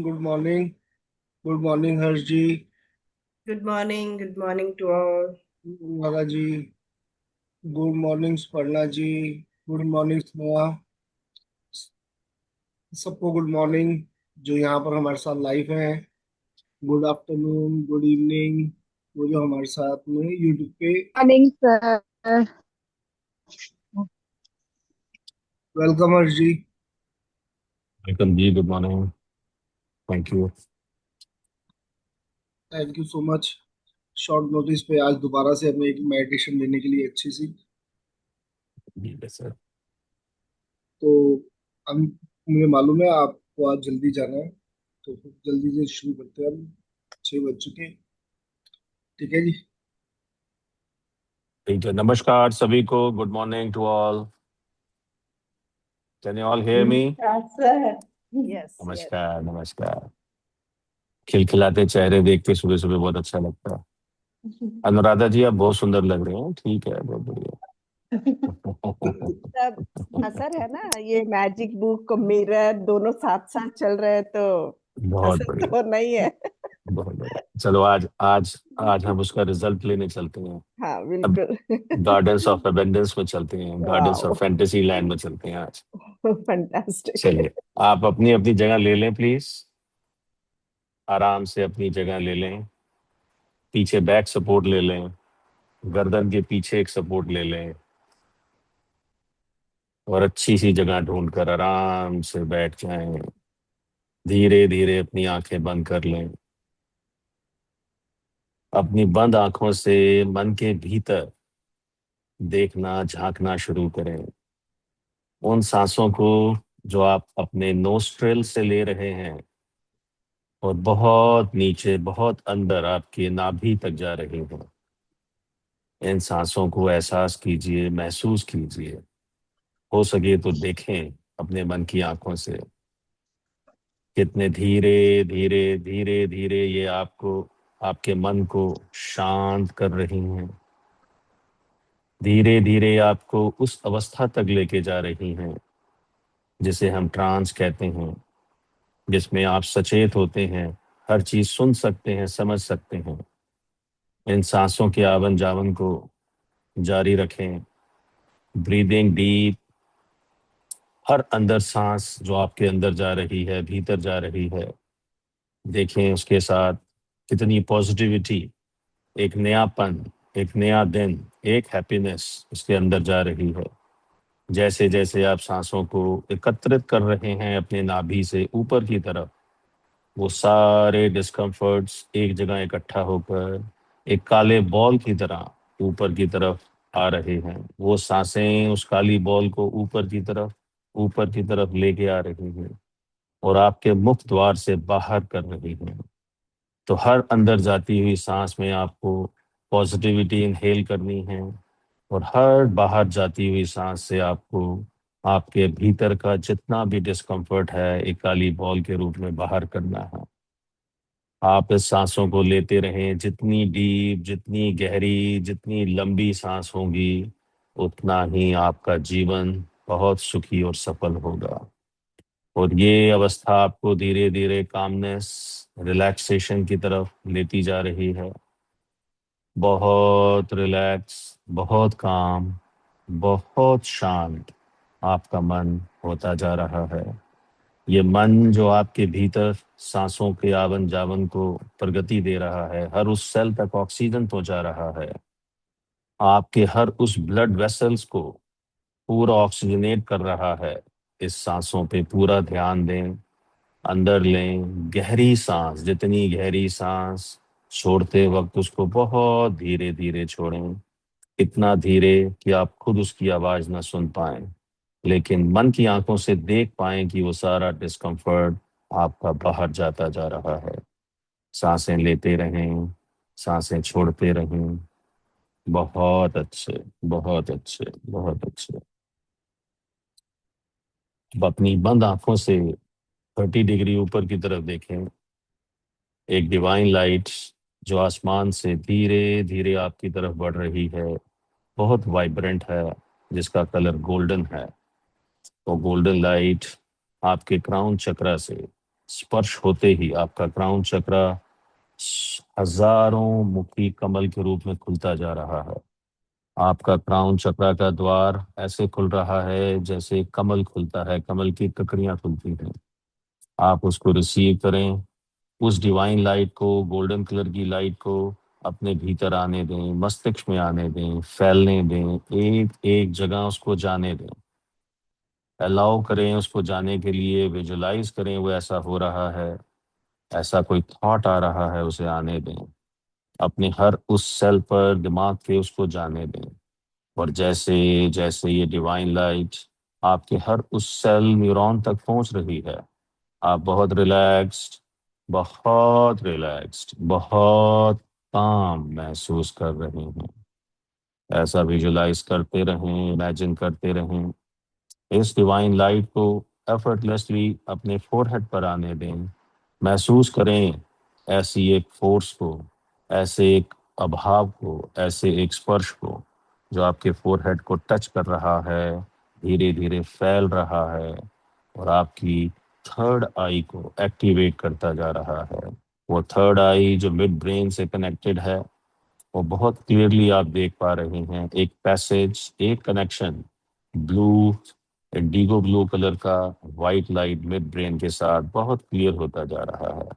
Good morning. Good morning Harsh ji. Good morning to all. लगा ji. Good morning Sparna ji. Good morning Sneha. सबको good morning जो यहाँ पर हमारे साथ लाइव हैं। Good afternoon, good evening. वो जो हमारे साथ में यूट्यूब पे। Morning sir. Welcome Harsh ji. Welcome ji, good morning. Thank you. Thank you so much. Short notice पे आज दोबारा से हमें एक मेडिटेशन देने के लिए अच्छी सी। जी सर। तो हम मुझे मालूम है आपको आज जल्दी जाना है, तो फिर जल्दी से शुरू करते हैं हम। 6 बज चुके हैं। ठीक है जी। ठीक है, नमस्कार सभी को। Good morning to all. Can you all hear me? Yes, sir. Yes, yes. नमस्कार नमस्कार। खिलखिलाते चेहरे देख के सुबह सुबह बहुत अच्छा लगता है। अनुराधा जी, आप बहुत सुंदर लग रहे हैं। ठीक है, बहुत बढ़िया। सब असर है ना, ये मैजिक बुक मिरर दोनों साथ साथ चल रहे हैं तो बहुत असर बढ़िया, तो नहीं है। बहुत बढ़िया। चलो आज आज आज हम उसका रिजल्ट लेने चलते हैं। हाँ, अब बिल्कुल। गार्डन्स ऑफ एबेंडेंस में चलते हैं, gardens wow, of fantasy land में चलते हैं आज। फैंटास्टिक। चलिए, आप अपनी अपनी जगह ले लें प्लीज। आराम से अपनी जगह ले लें। पीछे बैक सपोर्ट ले लें। गर्दन के पीछे एक सपोर्ट ले लें। और अच्छी सी जगह ढूंढकर आराम से बैठ जाएं। धीरे धीरे अपनी आंखें बंद कर लें। अपनी बंद आंखों से मन के भीतर देखना झांकना शुरू करें। उन सांसों को जो आप अपने नोस्ट्रिल से ले रहे हैं और बहुत नीचे, बहुत अंदर आपके नाभि तक जा रही हैं। इन सांसों को एहसास कीजिए, महसूस कीजिए। हो सके तो देखें अपने मन की आंखों से कितने धीरे धीरे धीरे धीरे ये आपको, आपके मन को शांत कर रही हैं। धीरे धीरे आपको उस अवस्था तक लेके जा रही हैं जिसे हम ट्रांस कहते हैं, जिसमें आप सचेत होते हैं, हर चीज सुन सकते हैं, समझ सकते हैं। इन सांसों के आवन जावन को जारी रखें। Breathing deep. हर अंदर सांस जो आपके अंदर जा रही है, भीतर जा रही है, देखें उसके साथ कितनी पॉजिटिविटी, एक नयापन, एक नया दिन, एक हैप्पीनेस उसके अंदर जा रही है। जैसे जैसे आप सांसों को एकत्रित कर रहे हैं अपने नाभि से ऊपर की तरफ, वो सारे डिस्कम्फर्ट्स एक जगह इकट्ठा होकर एक काले बॉल की तरह ऊपर की तरफ आ रहे हैं। वो सांसें उस काली बॉल को ऊपर की तरफ लेके आ रही हैं और आपके मुख द्वार से बाहर कर रही हैं। तो हर अंदर जाती हुई सांस में आपको पॉजिटिविटी इनहेल करनी है और हर बाहर जाती हुई सांस से आपको आपके भीतर का जितना भी डिस्कम्फर्ट है एक काली बॉल के रूप में बाहर करना है। आप इस सांसों को लेते रहें। जितनी डीप, जितनी गहरी, जितनी लंबी सांस होगी उतना ही आपका जीवन बहुत सुखी और सफल होगा। और ये अवस्था आपको धीरे धीरे कामनेस, रिलैक्सेशन की तरफ लेती जा रही है। बहुत रिलैक्स, बहुत काम, बहुत शांत आपका मन होता जा रहा है। ये मन जो आपके भीतर सांसों के आवन जावन को प्रगति दे रहा है, हर उस सेल तक ऑक्सीजन पहुंचा रहा है, आपके हर उस ब्लड वेसल्स को पूरा ऑक्सीजनेट कर रहा है। इस सांसों पे पूरा ध्यान दें। अंदर लें गहरी सांस, जितनी गहरी सांस, छोड़ते वक्त उसको बहुत धीरे धीरे छोड़ें। इतना धीरे कि आप खुद उसकी आवाज ना सुन पाएं, लेकिन मन की आंखों से देख पाएं कि वो सारा डिस्कम्फर्ट आपका बाहर जाता जा रहा है। सांसें लेते रहें, सांसें छोड़ते रहें। बहुत अच्छे, बहुत अच्छे, बहुत अच्छे। अब अपनी बंद आंखों से 30 डिग्री ऊपर की तरफ देखें। एक डिवाइन लाइट जो आसमान से धीरे धीरे आपकी तरफ बढ़ रही है, बहुत वाइब्रेंट है, जिसका कलर गोल्डन है। वो गोल्डन लाइट आपके क्राउन चक्रा से स्पर्श होते ही आपका क्राउन चक्रा हजारों मुखी कमल के रूप में खुलता जा रहा है। आपका क्राउन चक्रा का द्वार ऐसे खुल रहा है जैसे कमल खुलता है, कमल की ककड़ियां खुलती हैं। आप उसको रिसीव करें, उस डिवाइन लाइट को, गोल्डन कलर की लाइट को अपने भीतर आने दें, मस्तिष्क में आने दें, फैलने दें, एक एक जगह उसको जाने दें। अलाउ करें उसको जाने के लिए, विजुलाइज करें वो ऐसा हो रहा है। ऐसा कोई थॉट आ रहा है, उसे आने दें। अपने हर उस सेल पर, दिमाग के उसको जाने दें। और जैसे जैसे ये डिवाइन लाइट आपके हर उस सेल, न्यूरॉन तक पहुंच रही है, आप बहुत रिलैक्स्ड, बहुत रिलैक्स्ड, बहुत काम महसूस कर रहे हैं। ऐसा विजुलाइज करते रहें, इमेजिन करते रहें। इस डिवाइन लाइट को एफर्टलेसली अपने फोरहेड पर आने दें। महसूस करें ऐसी एक फोर्स को, ऐसे एक अभाव को, ऐसे एक स्पर्श को जो आपके फोरहेड को टच कर रहा है, धीरे धीरे फैल रहा है और आपकी थर्ड आई को एक्टिवेट करता जा रहा है। वो थर्ड आई जो मिड ब्रेन से कनेक्टेड है, वो बहुत क्लियरली आप देख पा रहे हैं। एक पैसेज, एक connection, blue, Indigo blue colour का वाइट लाइट मिड ब्रेन के साथ बहुत क्लियर होता जा रहा है।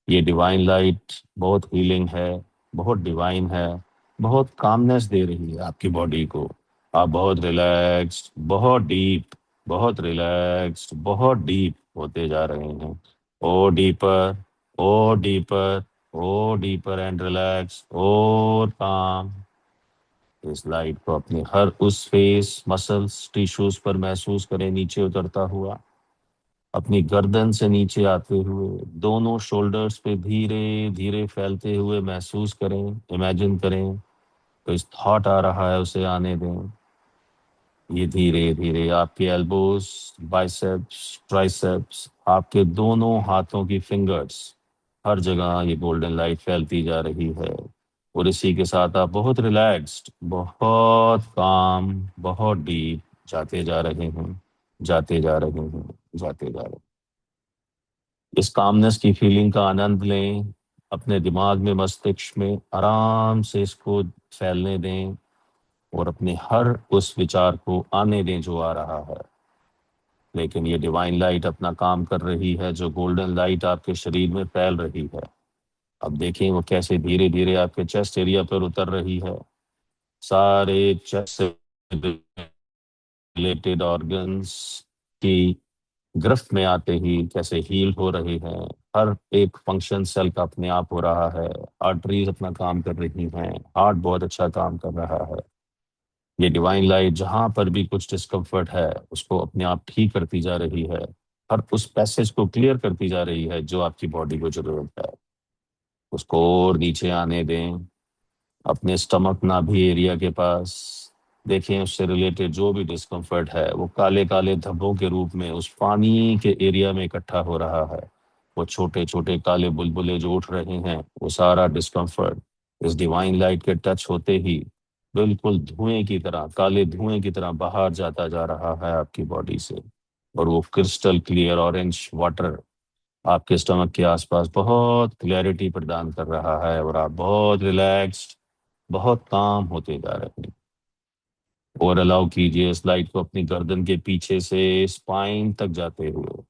ये डिवाइन लाइट बहुत हीलिंग है, बहुत डिवाइन है, बहुत कामनेस दे रही है आपकी बॉडी को। आप बहुत रिलैक्स्ड, बहुत डीप, बहुत रिलैक्स्ड, बहुत डीप होते जा रहे हैं। Oh deeper, oh deeper, oh deeper and relax, और काम। इस लाइट को अपने हर उस फेस, मसल्स, टिश्यूज पर महसूस करें, नीचे उतरता हुआ, अपनी गर्दन से नीचे आते हुए, दोनों शोल्डर्स पे धीरे धीरे फैलते हुए महसूस करें, इमेजिन करें। तो इस थॉट आ रहा है, उसे आने दें। ये धीरे धीरे आपके एल्बोज, बाइसेप्स, ट्राइसेप्स, आपके दोनों हाथों की फिंगर्स, हर जगह ये गोल्डन लाइट फैलती जा रही है। और इसी के साथ आप बहुत रिलैक्स्ड, बहुत काम, बहुत डीप जाते जा रहे हैं, जाते जा रहे हैं, जाते जा रहे हैं। इस कामनेस की फीलिंग का आनंद लें। अपने दिमाग में, मस्तिष्क में आराम से इसको फैलने दें और अपने हर उस विचार को आने दें जो आ रहा है। लेकिन ये डिवाइन लाइट अपना काम कर रही है, जो गोल्डन लाइट आपके शरीर में फैल रही है। अब देखें वो कैसे धीरे धीरे आपके चेस्ट एरिया पर उतर रही है। सारे चेस्ट से रिलेटेड ऑर्गन्स की गिरफ्त में आते ही कैसे हील हो रहे हैं। हर एक फंक्शन सेल का अपने आप हो रहा है। आर्टरीज अपना काम कर रही हैं, हार्ट बहुत अच्छा काम कर रहा है। ये डिवाइन लाइट जहां पर भी कुछ डिस्कम्फर्ट है, उसको अपने आप ठीक करती जा रही है। हर उस पैसेज को क्लियर करती जा रही है जो आपकी बॉडी को जरूरत है। उसको और नीचे आने दें, अपने स्टमक, नाभि एरिया के पास देखें। उससे रिलेटेड जो भी डिस्कम्फर्ट है वो काले काले धब्बों के रूप में उस पानी के एरिया में इकट्ठा हो रहा है। वो छोटे छोटे काले बुलबुले जो उठ रहे हैं, वो सारा डिस्कम्फर्ट इस डिवाइन लाइट के टच होते ही बिल्कुल धुएं की तरह, काले धुएं की तरह बाहर जाता जा रहा है आपकी बॉडी से। और वो क्रिस्टल क्लियर ऑरेंज वाटर आपके स्टमक के आसपास बहुत क्लैरिटी प्रदान कर रहा है और आप बहुत रिलैक्स्ड, बहुत काम होते जा रहे हैं। और अलाउ कीजिए इस लाइट को अपनी गर्दन के पीछे से स्पाइन तक जाते हुए।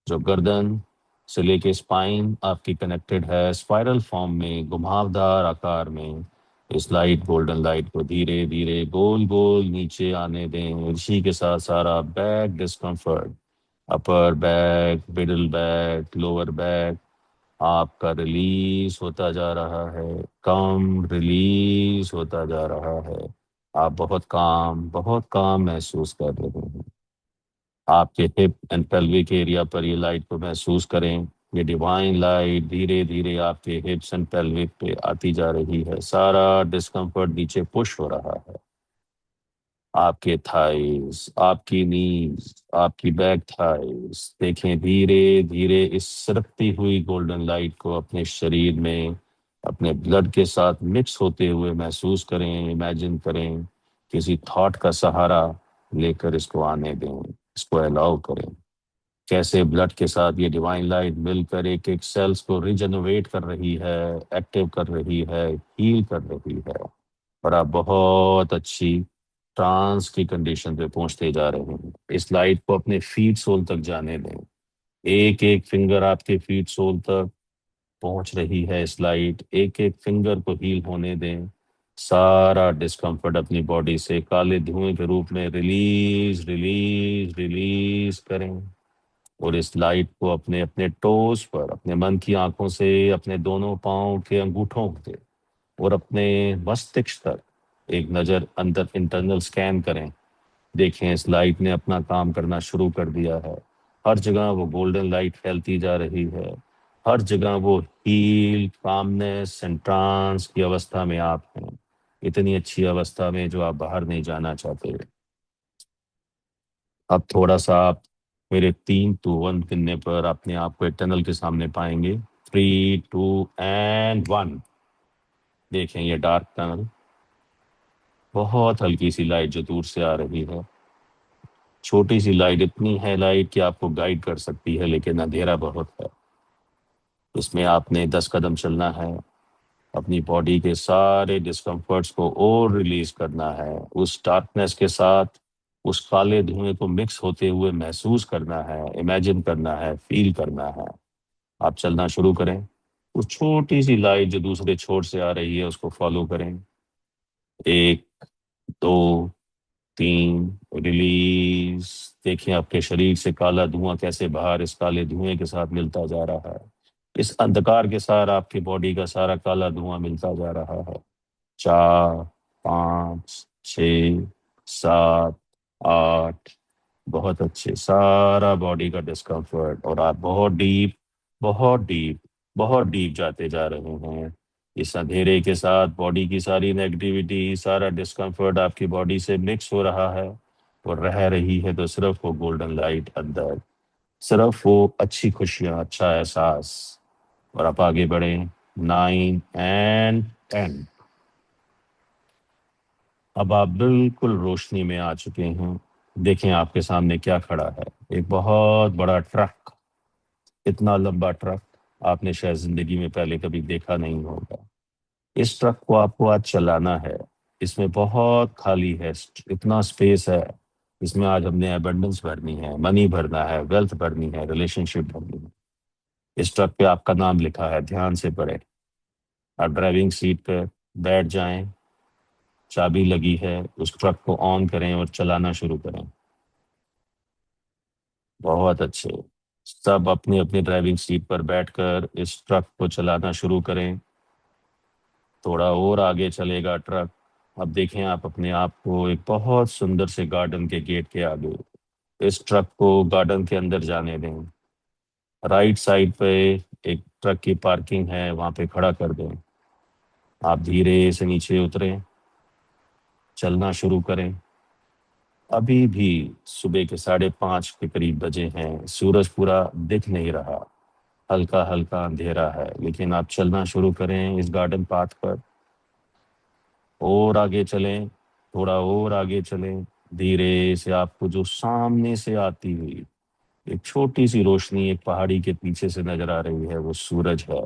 जो गर्दन से लेके स्पाइन आपकी कनेक्टेड है, स्पाइरल फॉर्म में, घुमावदार आकार में। इस लाइट, गोल्डन लाइट को धीरे धीरे गोल गोल नीचे आने दें। इसी के साथ सारा back discomfort, upper back, middle back, lower back आपका रिलीज होता जा रहा है, कम रिलीज होता जा रहा है। आप बहुत काम महसूस कर रहे हैं। आपके हिप एंड पेल्विक एरिया पर ये लाइट को महसूस करें। ये डिवाइन लाइट धीरे धीरे आपके हिप्स एंड पेल्विक पे आती जा रही है। सारा डिस्कम्फर्ट नीचे पुश हो रहा है। आपके थाइस, आपकी नीज, आपकी बैक थाइस देखें, धीरे धीरे इस सरकती हुई गोल्डन लाइट को अपने शरीर में, अपने ब्लड के साथ मिक्स होते हुए महसूस करें, इमेजिन करें। किसी थॉट का सहारा लेकर इसको आने दें, इसको अलाउ करें। कैसे ब्लड के साथ ये डिवाइन लाइट मिलकर एक एक सेल्स को रिजनरेट कर रही है, एक्टिव कर रही है, हील कर रही है, और आप बहुत अच्छी ट्रांस की कंडीशन पे पहुंचते जा रहे हैं। इस लाइट को अपने फीट सोल तक जाने दें। एक एक फिंगर आपके फीट सोल तक पहुंच रही है इस लाइट, एक एक फिंगर को हील होने दें। सारा डिस्कम्फर्ट अपनी बॉडी से काले धुएं के रूप में रिलीज रिलीज रिलीज करें, और इस लाइट को अपने अपने टोस पर, अपने मन की आंखों से, अपने दोनों पांव के अंगूठों से और अपने मस्तिष्क तक एक नज़र अंदर इंटरनल स्कैन करें। देखें इस लाइट ने अपना काम करना शुरू कर दिया है। हर जगह वो गोल्डन लाइट फैलती जा रही है। हर जगह वो हील, कामनेस एंड ट्रांस की अवस्था में आप हैं, इतनी अच्छी अवस्था में जो आप बाहर नहीं जाना चाहते। अब थोड़ा सा आप मेरे 3 2 1 गिनने पर अपने आप को एक टनल के सामने पाएंगे। 3 2 एंड 1। देखें ये डार्क टनल, बहुत हल्की सी लाइट जो दूर से आ रही है। छोटी सी लाइट, इतनी है लाइट कि आपको गाइड कर सकती है, लेकिन अंधेरा बहुत है। इसमें आपने 10 कदम चलना है, अपनी बॉडी के सारे डिस्कम्फर्ट्स को और रिलीज करना है। उस डार्कनेस के साथ उस काले धुएं को मिक्स होते हुए महसूस करना है, इमेजिन करना है, फील करना है। आप चलना शुरू करें। उस छोटी सी लाइट जो दूसरे छोर से आ रही है उसको फॉलो करें। 1 2 3, रिलीज। देखिए आपके शरीर से काला धुआं कैसे बाहर इस काले धुएं के साथ मिलता जा रहा है। इस अंधकार के साथ आपकी बॉडी का सारा काला धुआं मिलता जा रहा है। 4 5 6 7 8। बहुत अच्छे, सारा बॉडी का डिस्कम्फर्ट, और आप बहुत डीप, बहुत डीप, बहुत डीप जाते जा रहे हैं। इस अंधेरे के साथ बॉडी की सारी नेगेटिविटी, सारा डिस्कम्फर्ट आपकी बॉडी से मिक्स हो रहा है, और रह रही है तो सिर्फ वो गोल्डन लाइट अंदर, सिर्फ वो अच्छी खुशियां, अच्छा एहसास। और आप आगे बढ़े। 9 एंड 10। अब आप बिल्कुल रोशनी में आ चुके हैं। देखें आपके सामने क्या खड़ा है। एक बहुत बड़ा ट्रक। इतना लंबा ट्रक आपने शायद जिंदगी में पहले कभी देखा नहीं होगा। इस ट्रक को आपको आज चलाना है। इसमें बहुत खाली है, इतना स्पेस है। इसमें आज हमने एबंडेंस भरनी है, मनी भरना है, वेल्थ भरनी है, रिलेशनशिप भरनी है। इस ट्रक पे आपका नाम लिखा है, ध्यान से पढ़ें। आप ड्राइविंग सीट पर बैठ जाएं, चाबी लगी है, उस ट्रक को ऑन करें और चलाना शुरू करें। बहुत अच्छे। सब अपनी अपनी ड्राइविंग सीट पर बैठकर इस ट्रक को चलाना शुरू करें। थोड़ा और आगे चलेगा ट्रक। अब देखें आप अपने आप को एक बहुत सुंदर से गार्डन के गेट के आगे। इस ट्रक को गार्डन के अंदर जाने दें। राइट साइड पे एक ट्रक की पार्किंग है, वहां पे खड़ा कर दें। आप धीरे से नीचे उतरें, चलना शुरू करें। अभी भी सुबह के 5:30 के करीब बजे हैं। सूरज पूरा दिख नहीं रहा, हल्का हल्का अंधेरा है, लेकिन आप चलना शुरू करें इस गार्डन पाथ पर। और आगे चलें, थोड़ा और आगे चलें। धीरे से आपको जो सामने से आती हुई एक छोटी सी रोशनी एक पहाड़ी के पीछे से नजर आ रही है, वो सूरज है।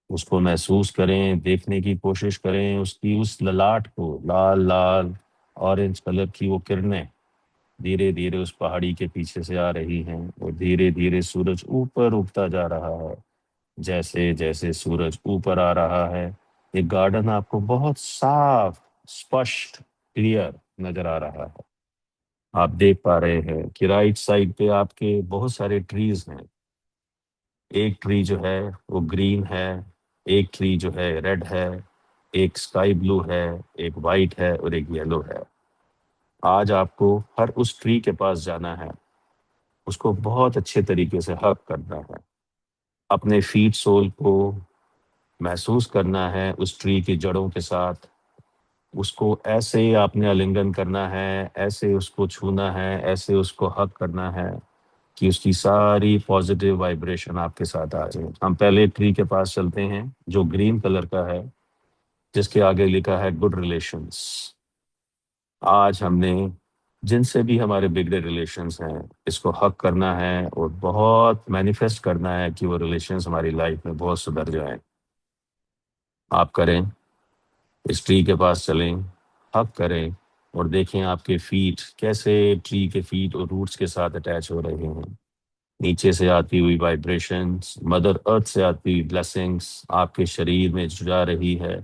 उसको महसूस करें, देखने की कोशिश करें। उसकी उस ललाट को, लाल लाल ऑरेंज कलर की वो किरणें धीरे धीरे उस पहाड़ी के पीछे से आ रही हैं, और धीरे धीरे सूरज ऊपर उठता जा रहा है। जैसे जैसे सूरज ऊपर आ रहा है, ये गार्डन आपको बहुत साफ, स्पष्ट, क्लियर नजर आ रहा है। आप देख पा रहे हैं कि राइट साइड पे आपके बहुत सारे ट्रीज हैं। एक ट्री जो है वो ग्रीन है, एक ट्री जो है रेड है, एक स्काई ब्लू है, एक वाइट है, और एक येलो है। आज आपको हर उस ट्री के पास जाना है, उसको बहुत अच्छे तरीके से हक करना है। अपने फीट सोल को महसूस करना है उस ट्री की जड़ों के साथ। उसको ऐसे आपने आलिंगन करना है, ऐसे उसको छूना है, ऐसे उसको हक करना है कि उसकी सारी पॉजिटिव वाइब्रेशन आपके साथ आ जाए। हम पहले ट्री के पास चलते हैं जो ग्रीन कलर का है, जिसके आगे लिखा है गुड रिलेशंस। आज हमने जिनसे भी हमारे बिगड़े रिलेशंस हैं, इसको हक करना है और बहुत मैनिफेस्ट करना है कि वो रिलेशंस हमारी लाइफ में बहुत सुधर जाएं। आप करें, इस ट्री के पास चलें, हक करें और देखें आपके फीट कैसे ट्री के फीट और रूट्स के साथ अटैच हो रहे हैं। नीचे से आती हुई वाइब्रेशंस, मदर अर्थ से आती हुई ब्लेसिंग्स आपके शरीर में जा रही है।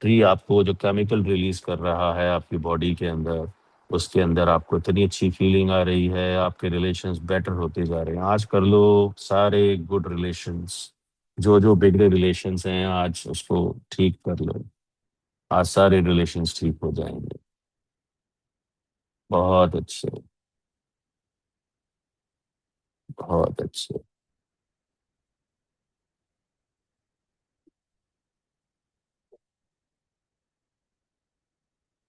ट्री आपको जो केमिकल रिलीज कर रहा है आपकी बॉडी के अंदर, उसके अंदर आपको इतनी अच्छी फीलिंग आ रही है, आपके रिलेशंस बेटर होते जा रहे हैं। आज कर लो सारे गुड रिलेशंस, जो जो बिगड़े रिलेशंस हैं आज उसको ठीक कर लो। आज सारे रिलेशंस ठीक हो जाएंगे। बहुत अच्छे, बहुत अच्छे।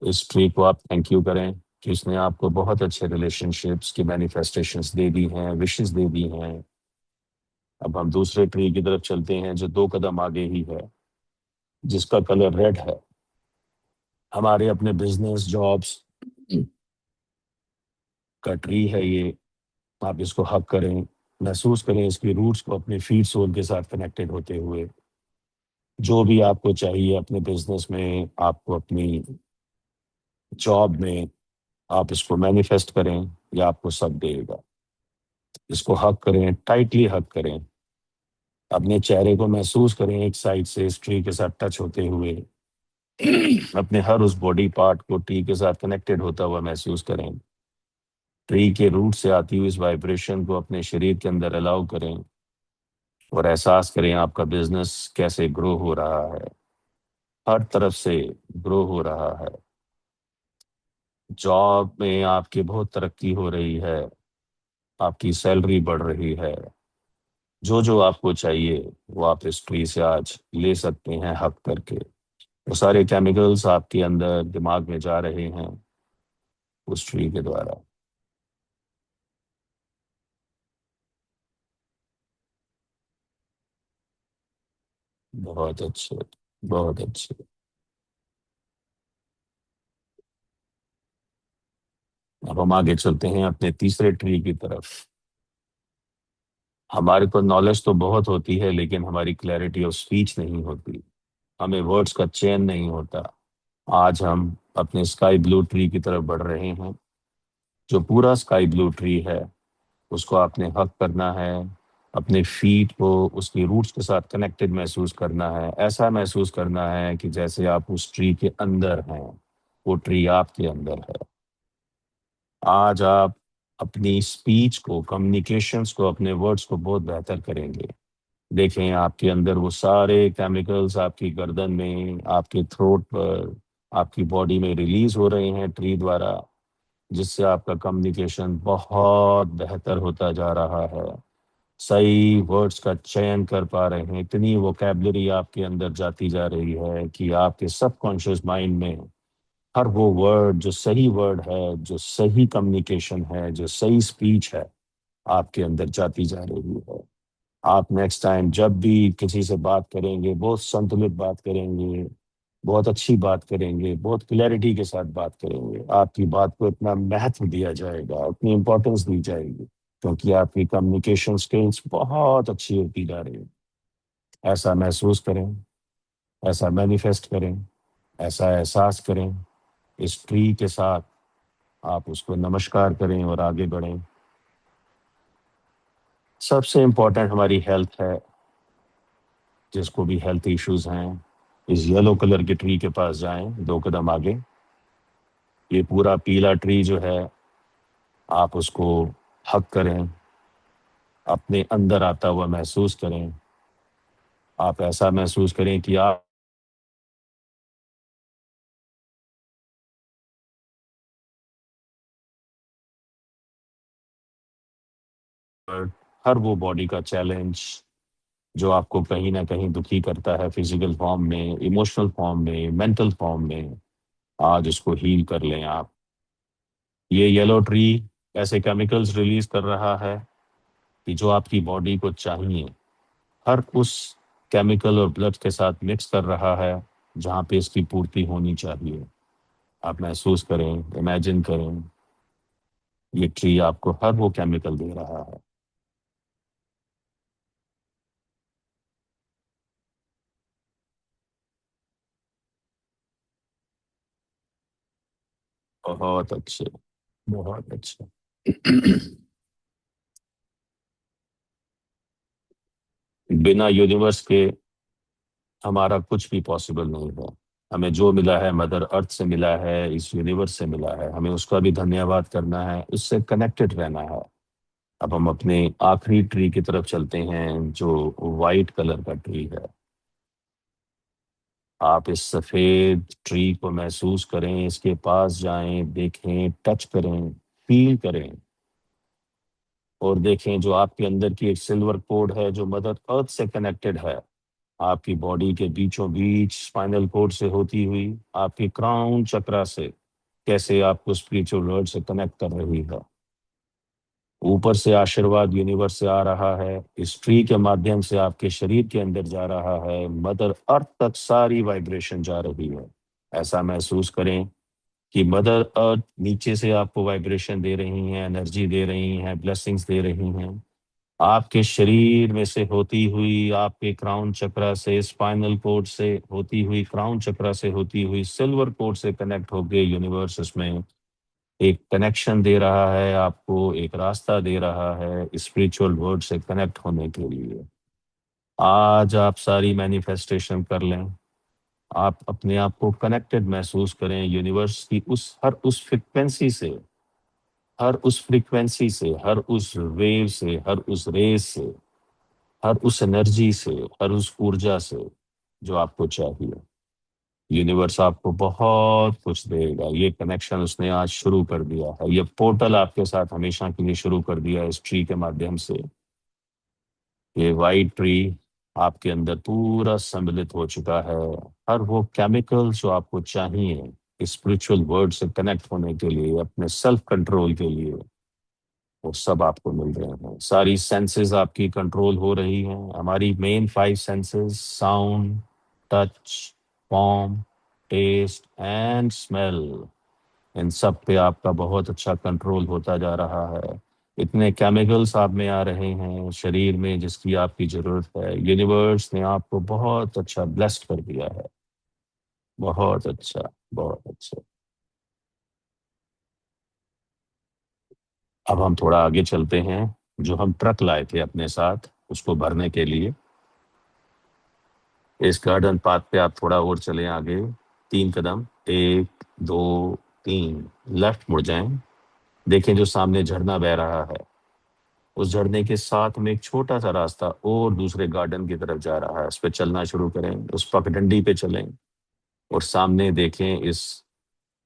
इस ट्री को आप थैंक यू करें कि उसने आपको बहुत अच्छे रिलेशनशिप्स की मैनिफेस्टेशंस दे दी हैं, विशेस दे दी हैं। अब हम दूसरे ट्री की तरफ चलते हैं जो 2 कदम आगे ही है, जिसका कलर रेड है। हमारे अपने बिजनेस जॉब्स का ट्री है ये। आप इसको हक करें, महसूस करें इसकी रूट्स को अपने फीट सोल के साथ कनेक्टेड होते हुए। जो भी आपको चाहिए अपने बिजनेस में, आपको अपनी जॉब में, आप इसको मैनिफेस्ट करें, या आपको सब देगा। इसको हक करें, टाइटली हक करें। अपने चेहरे को महसूस करें एक साइड से इस ट्री के साथ टच होते हुए। अपने हर उस बॉडी पार्ट को ट्री के साथ कनेक्टेड होता हुआ महसूस करें। ट्री के रूट से आती हुई इस वाइब्रेशन को अपने शरीर के अंदर अलाउ करें और एहसास करें आपका बिजनेस कैसे ग्रो हो रहा है, हर तरफ से ग्रो हो रहा है। जॉब में आपकी बहुत तरक्की हो रही है, आपकी सैलरी बढ़ रही है। जो जो आपको चाहिए वो आप इस ट्री से आज ले सकते हैं हक करके। वो सारे केमिकल्स आपके अंदर दिमाग में जा रहे हैं उस ट्री के द्वारा। बहुत अच्छे, बहुत अच्छे। अब हम आगे चलते हैं अपने तीसरे ट्री की तरफ। हमारे को नॉलेज तो बहुत होती है लेकिन हमारी क्लैरिटी ऑफ स्पीच नहीं होती, हमें वर्ड्स का चयन नहीं होता। आज हम अपने स्काई ब्लू ट्री की तरफ बढ़ रहे हैं। जो पूरा स्काई ब्लू ट्री है उसको आपने हक करना है, अपने फीट को उसकी रूट्स के साथ कनेक्टेड महसूस करना है। ऐसा महसूस करना है कि जैसे आप उस ट्री के अंदर हैं, वो ट्री आपके अंदर है। आज आप अपनी स्पीच को, कम्युनिकेशंस को, अपने वर्ड्स को बहुत बेहतर करेंगे। देखें आपके अंदर वो सारे केमिकल्स आपकी गर्दन में, आपके थ्रोट पर, आपकी बॉडी में रिलीज हो रहे हैं ट्री द्वारा, जिससे आपका कम्युनिकेशन बहुत बेहतर होता जा रहा है। सही वर्ड्स का चयन कर पा रहे हैं, इतनी वोकैबुलरी आपके अंदर जाती जा रही है कि आपके सबकॉन्शियस माइंड में हर वो वर्ड जो सही वर्ड है, जो सही कम्युनिकेशन है, जो सही स्पीच है, आपके अंदर जाती जा रही है। आप नेक्स्ट टाइम जब भी किसी से बात करेंगे बहुत संतुलित बात करेंगे, बहुत अच्छी बात करेंगे, बहुत क्लैरिटी के साथ बात करेंगे। आपकी बात को इतना महत्व दिया जाएगा, उतनी इंपॉर्टेंस दी जाएगी, क्योंकि आपकी कम्युनिकेशन स्किल्स बहुत अच्छी होती जा रही है। ऐसा महसूस करें, ऐसा मैनिफेस्ट करें, ऐसा एहसास करें। इस ट्री के साथ आप उसको नमस्कार करें और आगे बढ़ें। सबसे इम्पोर्टेंट हमारी हेल्थ है। जिसको भी हेल्थ इश्यूज हैं, इस येलो कलर के ट्री के पास जाएं, 2 कदम आगे। ये पूरा पीला ट्री जो है, आप उसको हक करें, अपने अंदर आता हुआ महसूस करें। आप ऐसा महसूस करें कि आप हर वो बॉडी का चैलेंज जो आपको कहीं ना कहीं दुखी करता है, फिजिकल फॉर्म में, इमोशनल फॉर्म में, मेंटल फॉर्म में, आज उसको हील कर लें आप। ये येलो ट्री ऐसे केमिकल्स रिलीज कर रहा है कि जो आपकी बॉडी को चाहिए, हर उस केमिकल और ब्लड के साथ मिक्स कर रहा है जहाँ पे इसकी पूर्ति होनी चाहिए। आप महसूस करें, इमेजिन करें ये ट्री आपको हर वो केमिकल दे रहा है। बहुत अच्छे, बहुत अच्छे। बिना यूनिवर्स के हमारा कुछ भी पॉसिबल नहीं है। हमें जो मिला है मदर अर्थ से मिला है, इस यूनिवर्स से मिला है, हमें उसका भी धन्यवाद करना है, उससे कनेक्टेड रहना है। अब हम अपने आखिरी ट्री की तरफ चलते हैं, जो वाइट कलर का ट्री है। आप इस सफेद ट्री को महसूस करें, इसके पास जाएं, देखें, टच करें, फील करें, और देखें जो आपके अंदर की एक सिल्वर कोड है जो मदर अर्थ से कनेक्टेड है, आपकी बॉडी के बीचों बीच स्पाइनल कोड से होती हुई आपकी क्राउन चक्रा से कैसे आपको स्पिरिचुअल वर्ल्ड से कनेक्ट कर रही है। ऊपर से आशीर्वाद यूनिवर्स से आ रहा है, इस ट्री के माध्यम से आपके शरीर के अंदर जा रहा है, मदर अर्थ तक सारी वाइब्रेशन जा रही है। ऐसा महसूस करें कि मदर अर्थ नीचे से आपको वाइब्रेशन दे रही हैं, एनर्जी दे रही हैं, ब्लेसिंग्स दे रही हैं। आपके शरीर में से होती हुई, आपके क्राउन चक्रा से, स्पाइनल कोड से होती हुई, क्राउन चक्रा से होती हुई, सिल्वर कोड से कनेक्ट होके यूनिवर्स इसमें एक कनेक्शन दे रहा है, आपको एक रास्ता दे रहा है स्पिरिचुअल वर्ल्ड से कनेक्ट होने के लिए। आज आप सारी मैनिफेस्टेशन कर लें, आप अपने आप को कनेक्टेड महसूस करें यूनिवर्स की उस हर उस फ्रिक्वेंसी से, हर उस फ्रिक्वेंसी से, हर उस वेव से, हर उस रेस से, हर उस एनर्जी से, हर उस ऊर्जा से जो आपको चाहिए। यूनिवर्स आपको बहुत कुछ देगा। ये कनेक्शन उसने आज शुरू कर दिया है, ये पोर्टल आपके साथ हमेशा के लिए शुरू कर दिया है इस ट्री के माध्यम से। ये वाइट ट्री आपके अंदर पूरा सम्मिलित हो चुका है। हर वो केमिकल जो आपको चाहिए स्पिरिचुअल वर्ल्ड से कनेक्ट होने के लिए, अपने सेल्फ कंट्रोल के लिए, वो सब आपको मिल रहे हैं। सारी सेंसेस आपकी कंट्रोल हो रही हैं। हमारी main 5 senses, sound, touch, form, taste and smell, इन सब पे आपका बहुत अच्छा कंट्रोल होता जा रहा है। इतने केमिकल्स आप में आ रहे हैं शरीर में जिसकी आपकी जरूरत है। यूनिवर्स ने आपको बहुत अच्छा ब्लेस्ड कर दिया है। बहुत अच्छा, बहुत अच्छा। अब हम थोड़ा आगे चलते हैं। जो हम ट्रक लाए थे अपने साथ उसको भरने के लिए, इस गार्डन पाथ पे आप थोड़ा और चलें आगे, 3 कदम, 1, 2, 3, लेफ्ट मुड़ जाएं। देखें जो सामने झरना बह रहा है, उस झरने के साथ में एक छोटा सा रास्ता और दूसरे गार्डन की तरफ जा रहा है। उस पर चलना शुरू करें, उस पगडंडी पे चलें और सामने देखें इस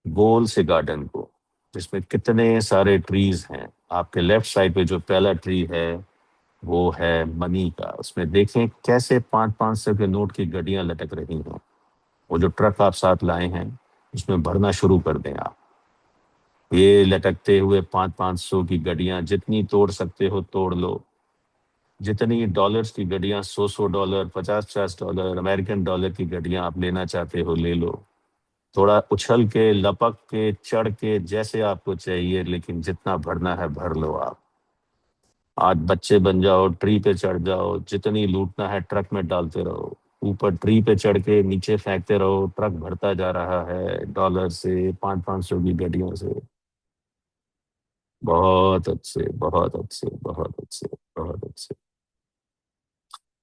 गोल से गार्डन को जिसमें कितने सारे ट्रीज हैं। आपके लेफ्ट साइड पे जो पहला ट्री है वो है मनी का। उसमें देखें कैसे 5-5 सौ के नोट की गड्डियां लटक रही हैं। वो जो ट्रक आप साथ लाए हैं उसमें भरना शुरू कर दें आप। ये लटकते हुए 5-5 सौ की गड्डियां जितनी तोड़ सकते हो तोड़ लो। जितनी डॉलर्स की गड्डियां, 100-100 डॉलर, 50-50 डॉलर, अमेरिकन डॉलर की गड्डियां आप लेना चाहते हो ले लो। थोड़ा उछल के, लपक के, चढ़ के, जैसे आपको चाहिए, लेकिन जितना भरना है भर लो आप। आज बच्चे बन जाओ, ट्री पे चढ़ जाओ, जितनी लूटना है ट्रक में डालते रहो। ऊपर ट्री पे चढ़ के नीचे फेंकते रहो, ट्रक भरता जा रहा है डॉलर से, 5-5 सौ की गड्डियों से। बहुत अच्छे, बहुत अच्छे, बहुत अच्छे, बहुत अच्छे।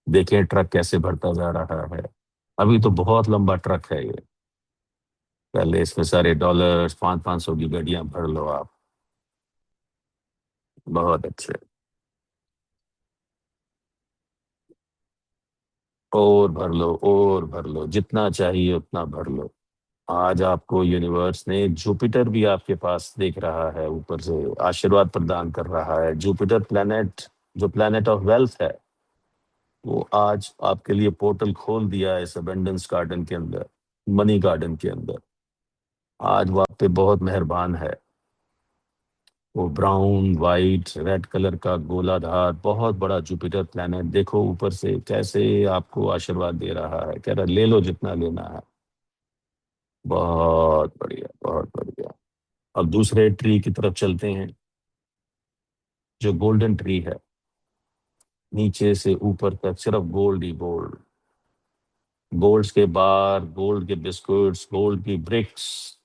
देखें ट्रक कैसे भरता जा रहा है। अभी तो बहुत लंबा ट्रक है ये। पहले इसमें सारे डॉलर्स, 5-5 सौ की गड्डियां भर लो आप। बहुत अच्छे। और भर लो, और भर लो, जितना चाहिए उतना भर लो। आज आपको यूनिवर्स ने जुपिटर भी आपके पास देख रहा है, ऊपर से आशीर्वाद प्रदान कर रहा है। जुपिटर प्लैनेट, जो प्लैनेट ऑफ वेल्थ है, वो आज आपके लिए पोर्टल खोल दिया है इस अबेंडेंस गार्डन के अंदर, मनी गार्डन के अंदर। आज वो आप पे बहुत मेहरबान है। वो ब्राउन, वाइट, रेड कलर का गोलाधार बहुत बड़ा जुपिटर प्लैनेट देखो ऊपर से कैसे आपको आशीर्वाद दे रहा है। कह रहा है ले लो जितना लेना है। बहुत बढ़िया, बहुत बढ़िया। अब दूसरे ट्री की तरफ चलते हैं। जो गोल्डन ट्री है, नीचे से ऊपर तक सिर्फ गोल्ड ही गोल्ड, गोल्ड के बार, गोल्ड के बिस्कुट्स, गोल्ड की ब्रिक्स,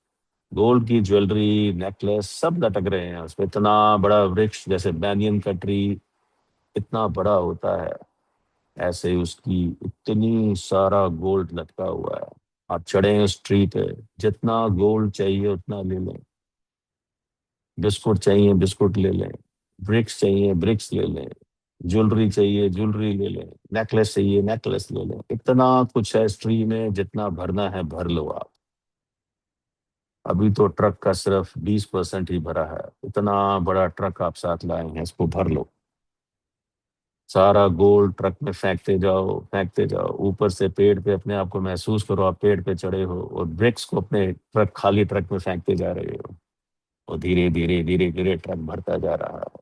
गोल्ड की ज्वेलरी, नेकलेस सब लटक रहे हैं उसपे। इतना बड़ा वृक्ष, जैसे बैनियन का ट्री इतना बड़ा होता है, ऐसे ही उसकी इतनी सारा गोल्ड लटका हुआ है। आप चढ़े उस ट्री पे, जितना गोल्ड चाहिए उतना ले लें, बिस्कुट चाहिए बिस्कुट ले लें, ब्रिक्स चाहिए ब्रिक्स ले लें, ज्वेलरी चाहिए ज्वेलरी ले लें, नेकलेस चाहिए नेकलेस ले लें। इतना कुछ है इस ट्री में, जितना भरना है भर लो आप। अभी तो ट्रक का सिर्फ 20% ही भरा है। इतना बड़ा ट्रक आप साथ लाए हैं, इसको भर लो। सारा गोल्ड ट्रक में फेंकते जाओ फेंकते जाओ। ऊपर से पेड़ पे अपने आप को महसूस करो, आप पेड़ पे चढ़े हो और ब्रिक्स को अपने ट्रक, खाली ट्रक में फेंकते जा रहे हो, और धीरे धीरे धीरे धीरे ट्रक भरता जा रहा है।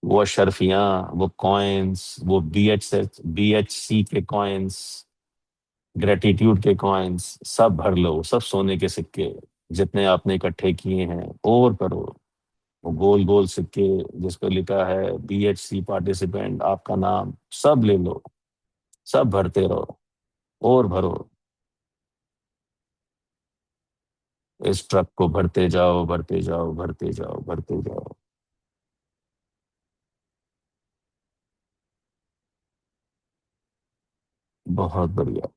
वो शर्फियां, वो कॉइन्स, वो BHC के कॉइन्स, ग्रेटिट्यूड के कॉइन्स सब भर लो, सब सोने के सिक्के जितने आपने इकट्ठे किए हैं और करो। वो गोल गोल सिक्के जिस पर लिखा है BHC पार्टिसिपेंट, आपका नाम, सब ले लो, सब भरते रहो और भरो। इस ट्रक को भरते जाओ भरते जाओ भरते जाओ भरते जाओ। बहुत बढ़िया,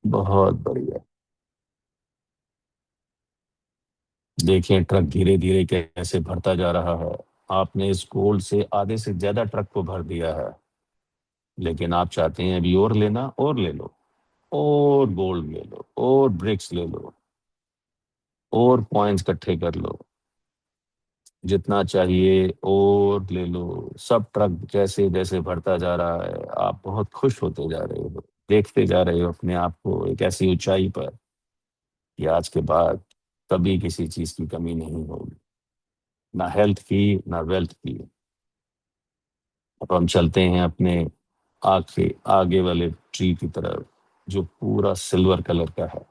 बहुत बढ़िया। देखिए ट्रक धीरे धीरे कैसे भरता जा रहा है। आपने इस गोल्ड से आधे से ज्यादा ट्रक को भर दिया है, लेकिन आप चाहते हैं अभी और लेना, और ले लो, और गोल्ड ले लो, और ब्रिक्स ले लो, और कॉइन्स इकट्ठे कर लो, जितना चाहिए और ले लो। सब ट्रक जैसे जैसे भरता जा रहा है, आप बहुत खुश होते जा रहे हो, देखते जा रहे हो अपने आप को एक ऐसी ऊंचाई पर कि आज के बाद कभी किसी चीज की कमी नहीं होगी, ना हेल्थ की ना वेल्थ की। अब हम चलते हैं अपने आगे आगे वाले ट्री की तरफ, जो पूरा सिल्वर कलर का है।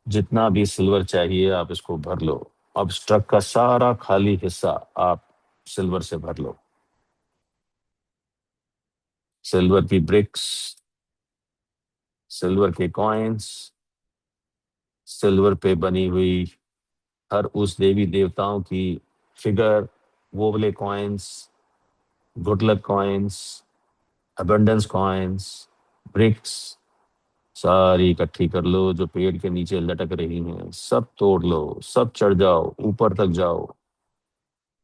जितना भी सिल्वर चाहिए आप इसको भर लो। अब इस ट्रक का सारा खाली हिस्सा आप सिल्वर से भर लो। सिल्वर की ब्रिक्स, सिल्वर के कॉइन्स, सिल्वर पे बनी हुई हर उस देवी देवताओं की फिगर, वो वाले coins, good luck coins, abundance coins, bricks, सारी इकट्ठी कर लो जो पेड़ के नीचे लटक रही हैं। सब तोड़ लो, सब चढ़ जाओ, ऊपर तक जाओ,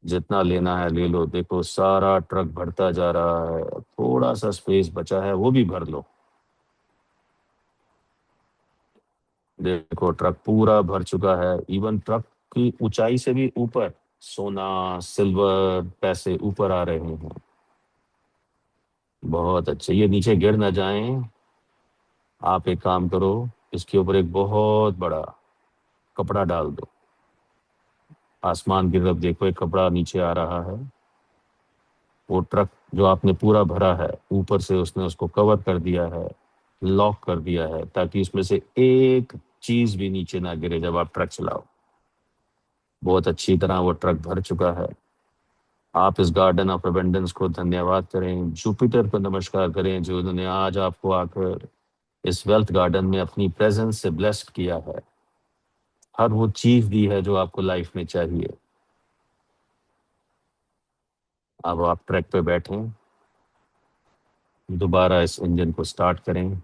जितना लेना है ले लो। देखो सारा ट्रक भरता जा रहा है, थोड़ा सा स्पेस बचा है वो भी भर लो। देखो ट्रक पूरा भर चुका है, इवन ट्रक की ऊंचाई से भी ऊपर सोना सिल्वर पैसे ऊपर आ रहे हैं। बहुत अच्छे, ये नीचे गिर ना जाएं। आप एक काम करो, इसके ऊपर एक बहुत बड़ा कपड़ा डाल दो। आसमान की तरफ देखो, एक कपड़ा नीचे आ रहा है। वो ट्रक जो आपने पूरा भरा है, ऊपर से उसने उसको कवर कर दिया है, लॉक कर दिया है, ताकि उसमें से एक चीज भी नीचे ना गिरे जब आप ट्रक चलाओ। बहुत अच्छी तरह वो ट्रक भर चुका है। आप इस गार्डन ऑफ एबंडेंस को धन्यवाद करें, जुपिटर को नमस्कार करें, जो उन्होंने आज आपको आकर इस वेल्थ गार्डन में अपनी प्रेजेंस से ब्लेस्ड किया है, हर वो चीज दी है जो आपको लाइफ में चाहिए। अब आप ट्रैक पे बैठें, दोबारा इस इंजन को स्टार्ट करें,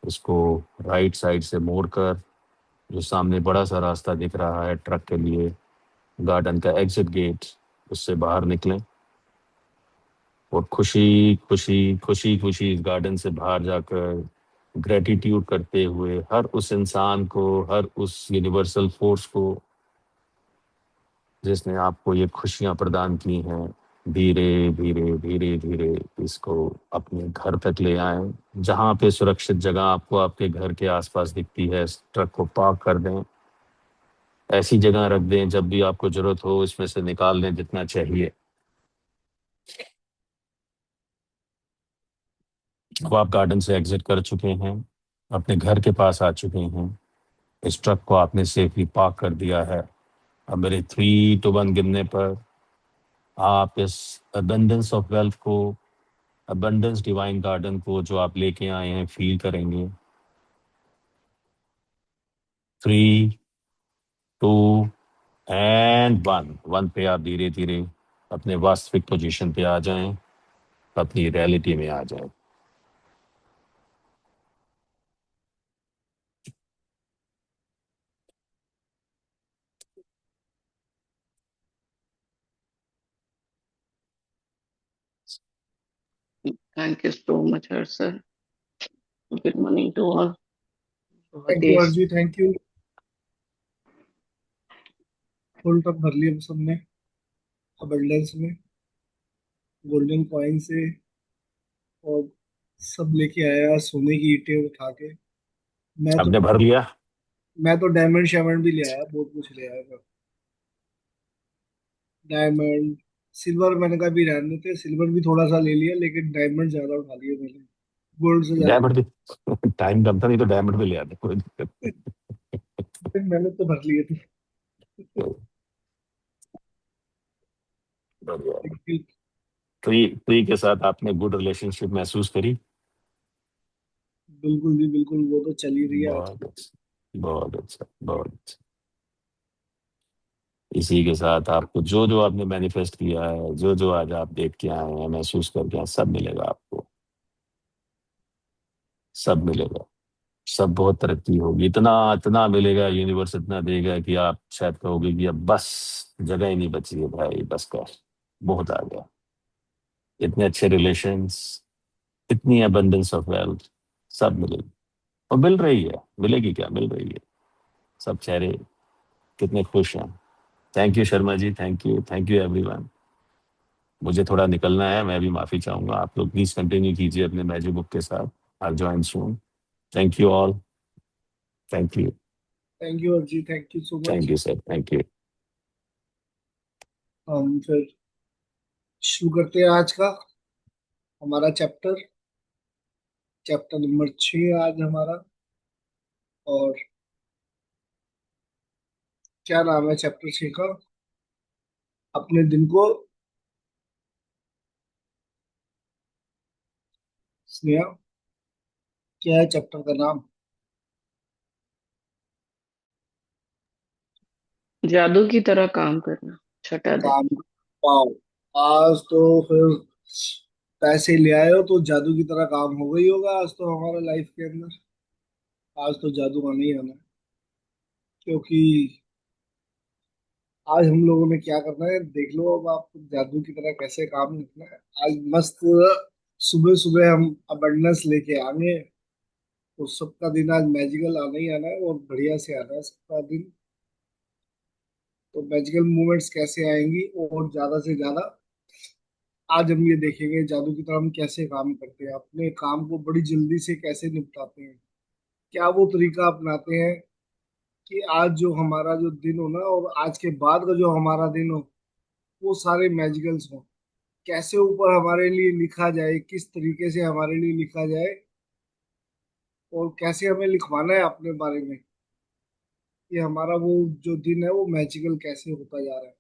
इसको राइट साइड से मोड़कर जो सामने बड़ा सा रास्ता दिख रहा है ट्रक के लिए, गार्डन का एग्जिट गेट, उससे बाहर निकलें और खुशी खुशी खुशी खुशी इस गार्डन से बाहर जाकर ग्रेटिट्यूड करते हुए हर उस इंसान को, हर उस यूनिवर्सल फोर्स को जिसने आपको ये खुशियां प्रदान की हैं, धीरे धीरे धीरे धीरे इसको अपने घर तक ले आए। जहाँ पे सुरक्षित जगह आपको आपके घर के आसपास दिखती है, इस ट्रक को पार्क कर दें, ऐसी जगह रख दें जब भी आपको जरूरत हो इसमें से निकाल लें जितना चाहिए। अब आप गार्डन से एग्जिट कर चुके हैं, अपने घर के पास आ चुके हैं। इस ट्रक को आपने सेफली पार्क कर दिया है। अब मेरे 3 to 1 गिनने पर आप इस अबंडेंस ऑफ वेल्थ को, अबंडेंस डिवाइन गार्डन को जो आप लेके आए हैं, फील करेंगे। 3, 2 एंड 1 पे आप धीरे धीरे अपने वास्तविक पोजीशन पे आ जाएं, अपनी रियलिटी में आ जाएं। Thank you so much, sir. Good morning to all. Thank you अर्जी, थैंक यू। फुल टब भर लिया सबने अबंडेंस में, गोल्डन कॉइन से, और सब लेके आया सोने की ईंटें उठा के। आपने भर लिया? मैं तो डायमंड शायमंड भी ले आया, बहुत कुछ ले आया मैं। डायमंड सिल्वर मैंने कहा भी रहने थे, सिल्वर भी थोड़ा सा ले लिया, लेकिन डायमंड ज्यादा उठा लिए मैंने, गोल्ड से ज्यादा। डायमंड भी टाइम कम था, नहीं तो डायमंड भी ले आते, कोई दिक्कत फिर मैंने तो भर लिए थे। नहीं। बढ़िया। लेकिन ट्री ट्री के साथ आपने गुड रिलेशनशिप महसूस करी? बिल्कुल जी बिल्कुल, वो तो चल ही रही है आज। बहुत अच्छा, बहुत अच्छा, बहुत अच्छा। इसी के साथ आपको जो जो आपने मैनिफेस्ट किया है, जो जो आज आप देख के आए हैं, महसूस करके आए, सब मिलेगा आपको, सब मिलेगा। सब बहुत तरक्की होगी, इतना इतना मिलेगा, यूनिवर्स इतना देगा कि आप शायद कहोगे कि अब बस जगह ही नहीं बची है भाई, बस कर, बहुत आ गया। इतने अच्छे रिलेशंस, इतनी अबंडेंस ऑफ वेल्थ, सब मिलेगी। और मिल रही है, मिलेगी क्या, मिल रही है। सब चेहरे कितने खुश हैं। Thank you Sharma ji, thank you everyone. मुझे थोड़ा निकलना है, मैं भी माफी चाहूंगा। आप लोग प्लीज कंटिन्यू कीजिए अपने मैजिक बुक के साथ। I join soon. Thank you all. Thank you. Thank you अर्जी, thank you so thank much. You sir, thank you. हम फिर शुरू करते हैं आज का हमारा चैप्टर, चैप्टर नंबर 6 आज हमारा। और क्या नाम है चैप्टर 6 का? अपने दिन को, स्नेहा, क्या है चैप्टर का नाम? जादू की तरह काम करना, छठा दिन। काम पाओ। आज तो फिर पैसे ले आए हो तो जादू की तरह काम हो गई होगा आज तो हमारा लाइफ के अंदर। आज तो जादू आना ही आना है, क्योंकि आज हम लोगों ने क्या करना है देख लो। अब आप जादू की तरह कैसे काम करना है। आज मस्त सुबह सुबह हम अबंडनेस लेके आएंगे, तो सबका दिन आज मैजिकल आना ही आना है, और बढ़िया से आना है सबका दिन। तो मैजिकल मूवमेंट्स कैसे आएंगी और ज्यादा से ज्यादा, आज हम ये देखेंगे जादू की तरह हम कैसे काम करते हैं, अपने काम को बड़ी जल्दी से कैसे निपटाते हैं, क्या वो तरीका अपनाते हैं कि आज जो हमारा जो दिन हो ना, और आज के बाद का जो हमारा दिन हो, वो सारे मैजिकल्स हो। कैसे ऊपर हमारे लिए लिखा जाए, किस तरीके से हमारे लिए लिखा जाए, और कैसे हमें लिखवाना है अपने बारे में कि हमारा वो जो दिन है वो मैजिकल कैसे होता जा रहा है।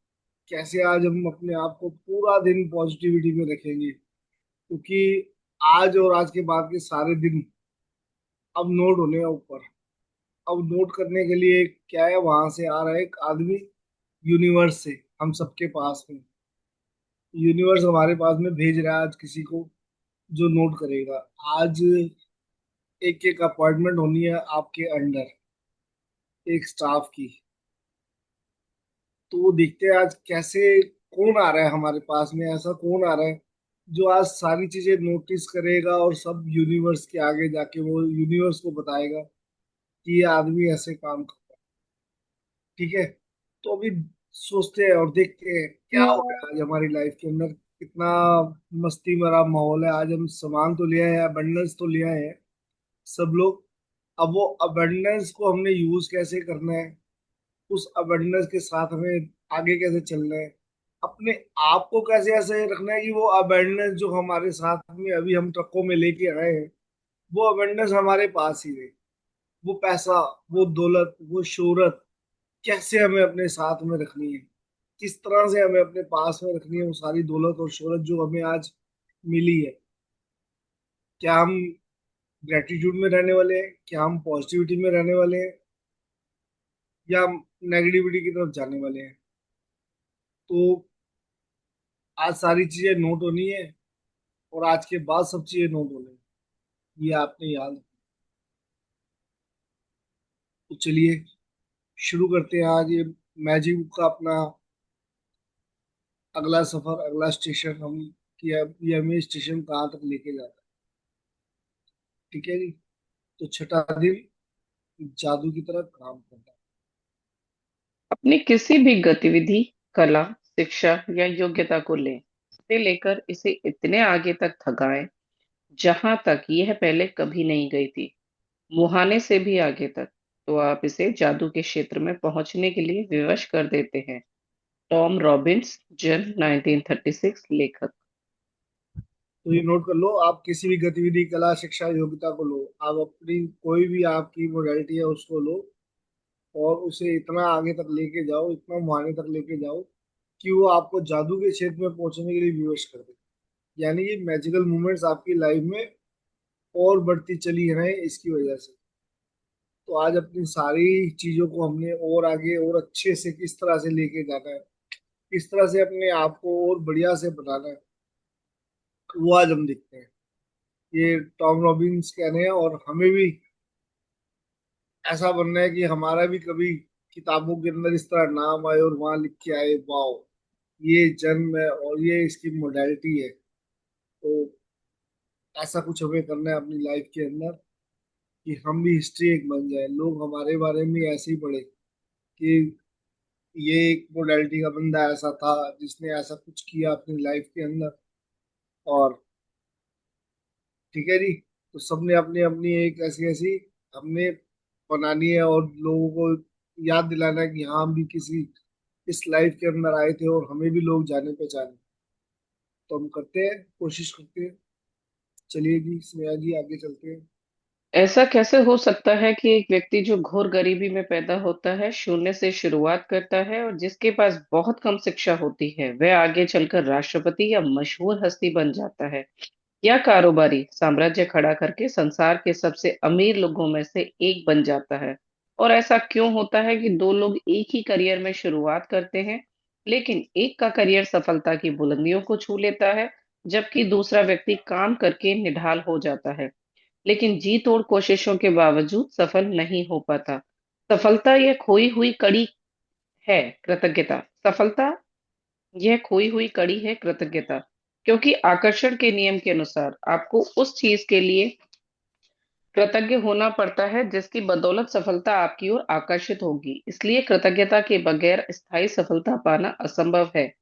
कैसे आज हम अपने आप को पूरा दिन पॉजिटिविटी में रखेंगे, क्योंकि आज और आज के बाद के सारे दिन अब नोट होने हैं ऊपर। अब नोट करने के लिए क्या है, वहां से आ रहा है एक आदमी, यूनिवर्स से हम सबके पास में। यूनिवर्स हमारे पास में भेज रहा है आज किसी को जो नोट करेगा। आज एक एक अपॉइंटमेंट होनी है आपके अंडर, एक स्टाफ की। तो वो देखते हैं आज कैसे, कौन आ रहा है हमारे पास में, ऐसा कौन आ रहा है जो आज सारी चीजें नोटिस करेगा, और सब यूनिवर्स के आगे जाके वो यूनिवर्स को बताएगा कि ये आदमी ऐसे काम कर। ठीक है, तो अभी सोचते हैं और देखते हैं क्या हो रहा है आज हमारी लाइफ के अंदर। कितना मस्ती भरा माहौल है। आज हम सामान तो ले आए हैं, अबंडेंस तो ले आए हैं सब लोग। अब वो अबंडेंस को हमने यूज कैसे करना है, उस अबंडेंस के साथ हमें आगे कैसे चलना है, अपने आप को कैसे ऐसे रखना है कि वो अबंडेंस जो हमारे साथ में अभी हम ट्रकों में लेके आए हैं, वो अबंडेंस हमारे पास ही रहे। वो पैसा, वो दौलत, वो शोहरत कैसे हमें अपने साथ में रखनी है, किस तरह से हमें अपने पास में रखनी है वो सारी दौलत और शोहरत जो हमें आज मिली है। क्या हम ग्रेटिट्यूड में रहने वाले हैं, क्या हम पॉजिटिविटी में रहने वाले हैं, या हम नेगेटिविटी की तरफ जाने वाले हैं। तो आज सारी चीजें नोट होनी है, और आज के बाद सब चीजें नोट होनी है, ये आपने याद रखना। तो चलिए शुरू करते हैं आज ये मैजिक बुक का अपना अगला सफर, अगला स्टेशन हम, कि अब ये हमें स्टेशन कहाँ तक लेके जाता है। ठीक है जी। तो छठा दिन जादू की तरह काम करता है। अपनी किसी भी गतिविधि, कला, शिक्षा या योग्यता को लें, से लेकर इसे इतने आगे तक थकाएं जहां तक यह पहले कभी नहीं गई थी, मुहाने से भी आगे तक, तो आप इसे जादू के क्षेत्र में पहुंचने के लिए विवश कर देते हैं। टॉम रॉबिन्स, जन्म 1936, लेखक। तो ये नोट कर लो, आप किसी भी गतिविधि, कला, शिक्षा, योग्यता को लो, आप अपनी कोई भी आपकी मोडालिटी है उसको लो, और उसे इतना आगे तक लेके जाओ, इतना मुहाने तक लेके जाओ कि वो आपको जादू के क्षेत्र में पहुंचने के लिए विवश कर दे। यानी कि मैजिकल मोमेंट्स आपकी लाइफ में और बढ़ती चली है इसकी वजह से। तो आज अपनी सारी चीजों को हमने और आगे और अच्छे से किस तरह से लेके जाना है, किस तरह से अपने आप को और बढ़िया से बनाना है, वो आज हम देखते हैं। ये टॉम रॉबिन्स कह रहे हैं, और हमें भी ऐसा बनना है कि हमारा भी कभी किताबों के अंदर इस तरह नाम आए और वहां लिख के आए, वाओ ये जन्म है और ये इसकी मोडालिटी है। तो ऐसा कुछ हमें करना है अपनी लाइफ के अंदर कि हम भी हिस्ट्री एक बन जाए, लोग हमारे बारे में ऐसे ही पढ़े कि ये एक मोडालिटी का बंदा ऐसा था जिसने ऐसा कुछ किया अपनी लाइफ के अंदर। और ठीक है जी। तो सबने अपनी अपनी एक ऐसी ऐसी हमने बनानी है, और लोगों को याद दिलाना है कि हाँ हम भी किसी इस लाइफ के अंदर आए थे और हमें भी लोग जाने पहचाने। तो हम करते हैं, कोशिश करते हैं। चलिए जी स्नेहा जी आगे चलते हैं। ऐसा कैसे हो सकता है कि एक व्यक्ति जो घोर गरीबी में पैदा होता है, शून्य से शुरुआत करता है और जिसके पास बहुत कम शिक्षा होती है, वह आगे चलकर राष्ट्रपति या मशहूर हस्ती बन जाता है, या कारोबारी साम्राज्य खड़ा करके संसार के सबसे अमीर लोगों में से एक बन जाता है? और ऐसा क्यों होता है कि दो लोग एक ही करियर में शुरुआत करते हैं, लेकिन एक का करियर सफलता की बुलंदियों को छू लेता है, जबकि दूसरा व्यक्ति काम करके निढाल हो जाता है, लेकिन जी तोड़ कोशिशों के बावजूद सफल नहीं हो पाता? सफलता यह खोई हुई कड़ी है, कृतज्ञता। सफलता यह खोई हुई कड़ी है, कृतज्ञता। क्योंकि आकर्षण के नियम के अनुसार आपको उस चीज के लिए कृतज्ञ होना पड़ता है जिसकी बदौलत सफलता आपकी ओर आकर्षित होगी। इसलिए कृतज्ञता के बगैर स्थायी सफलता पाना असंभव है।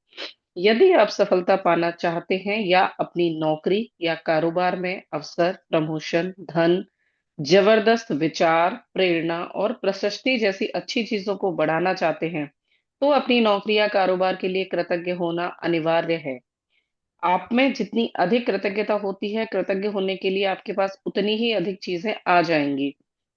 यदि आप सफलता पाना चाहते हैं या अपनी नौकरी या कारोबार में अवसर, प्रमोशन, धन, जबरदस्त विचार, प्रेरणा और प्रशस्ति जैसी अच्छी चीजों को बढ़ाना चाहते हैं, तो अपनी नौकरी या कारोबार के लिए कृतज्ञ होना अनिवार्य है। आप में जितनी अधिक कृतज्ञता होती है, कृतज्ञ होने के लिए आपके पास उतनी ही अधिक चीजें आ जाएंगी।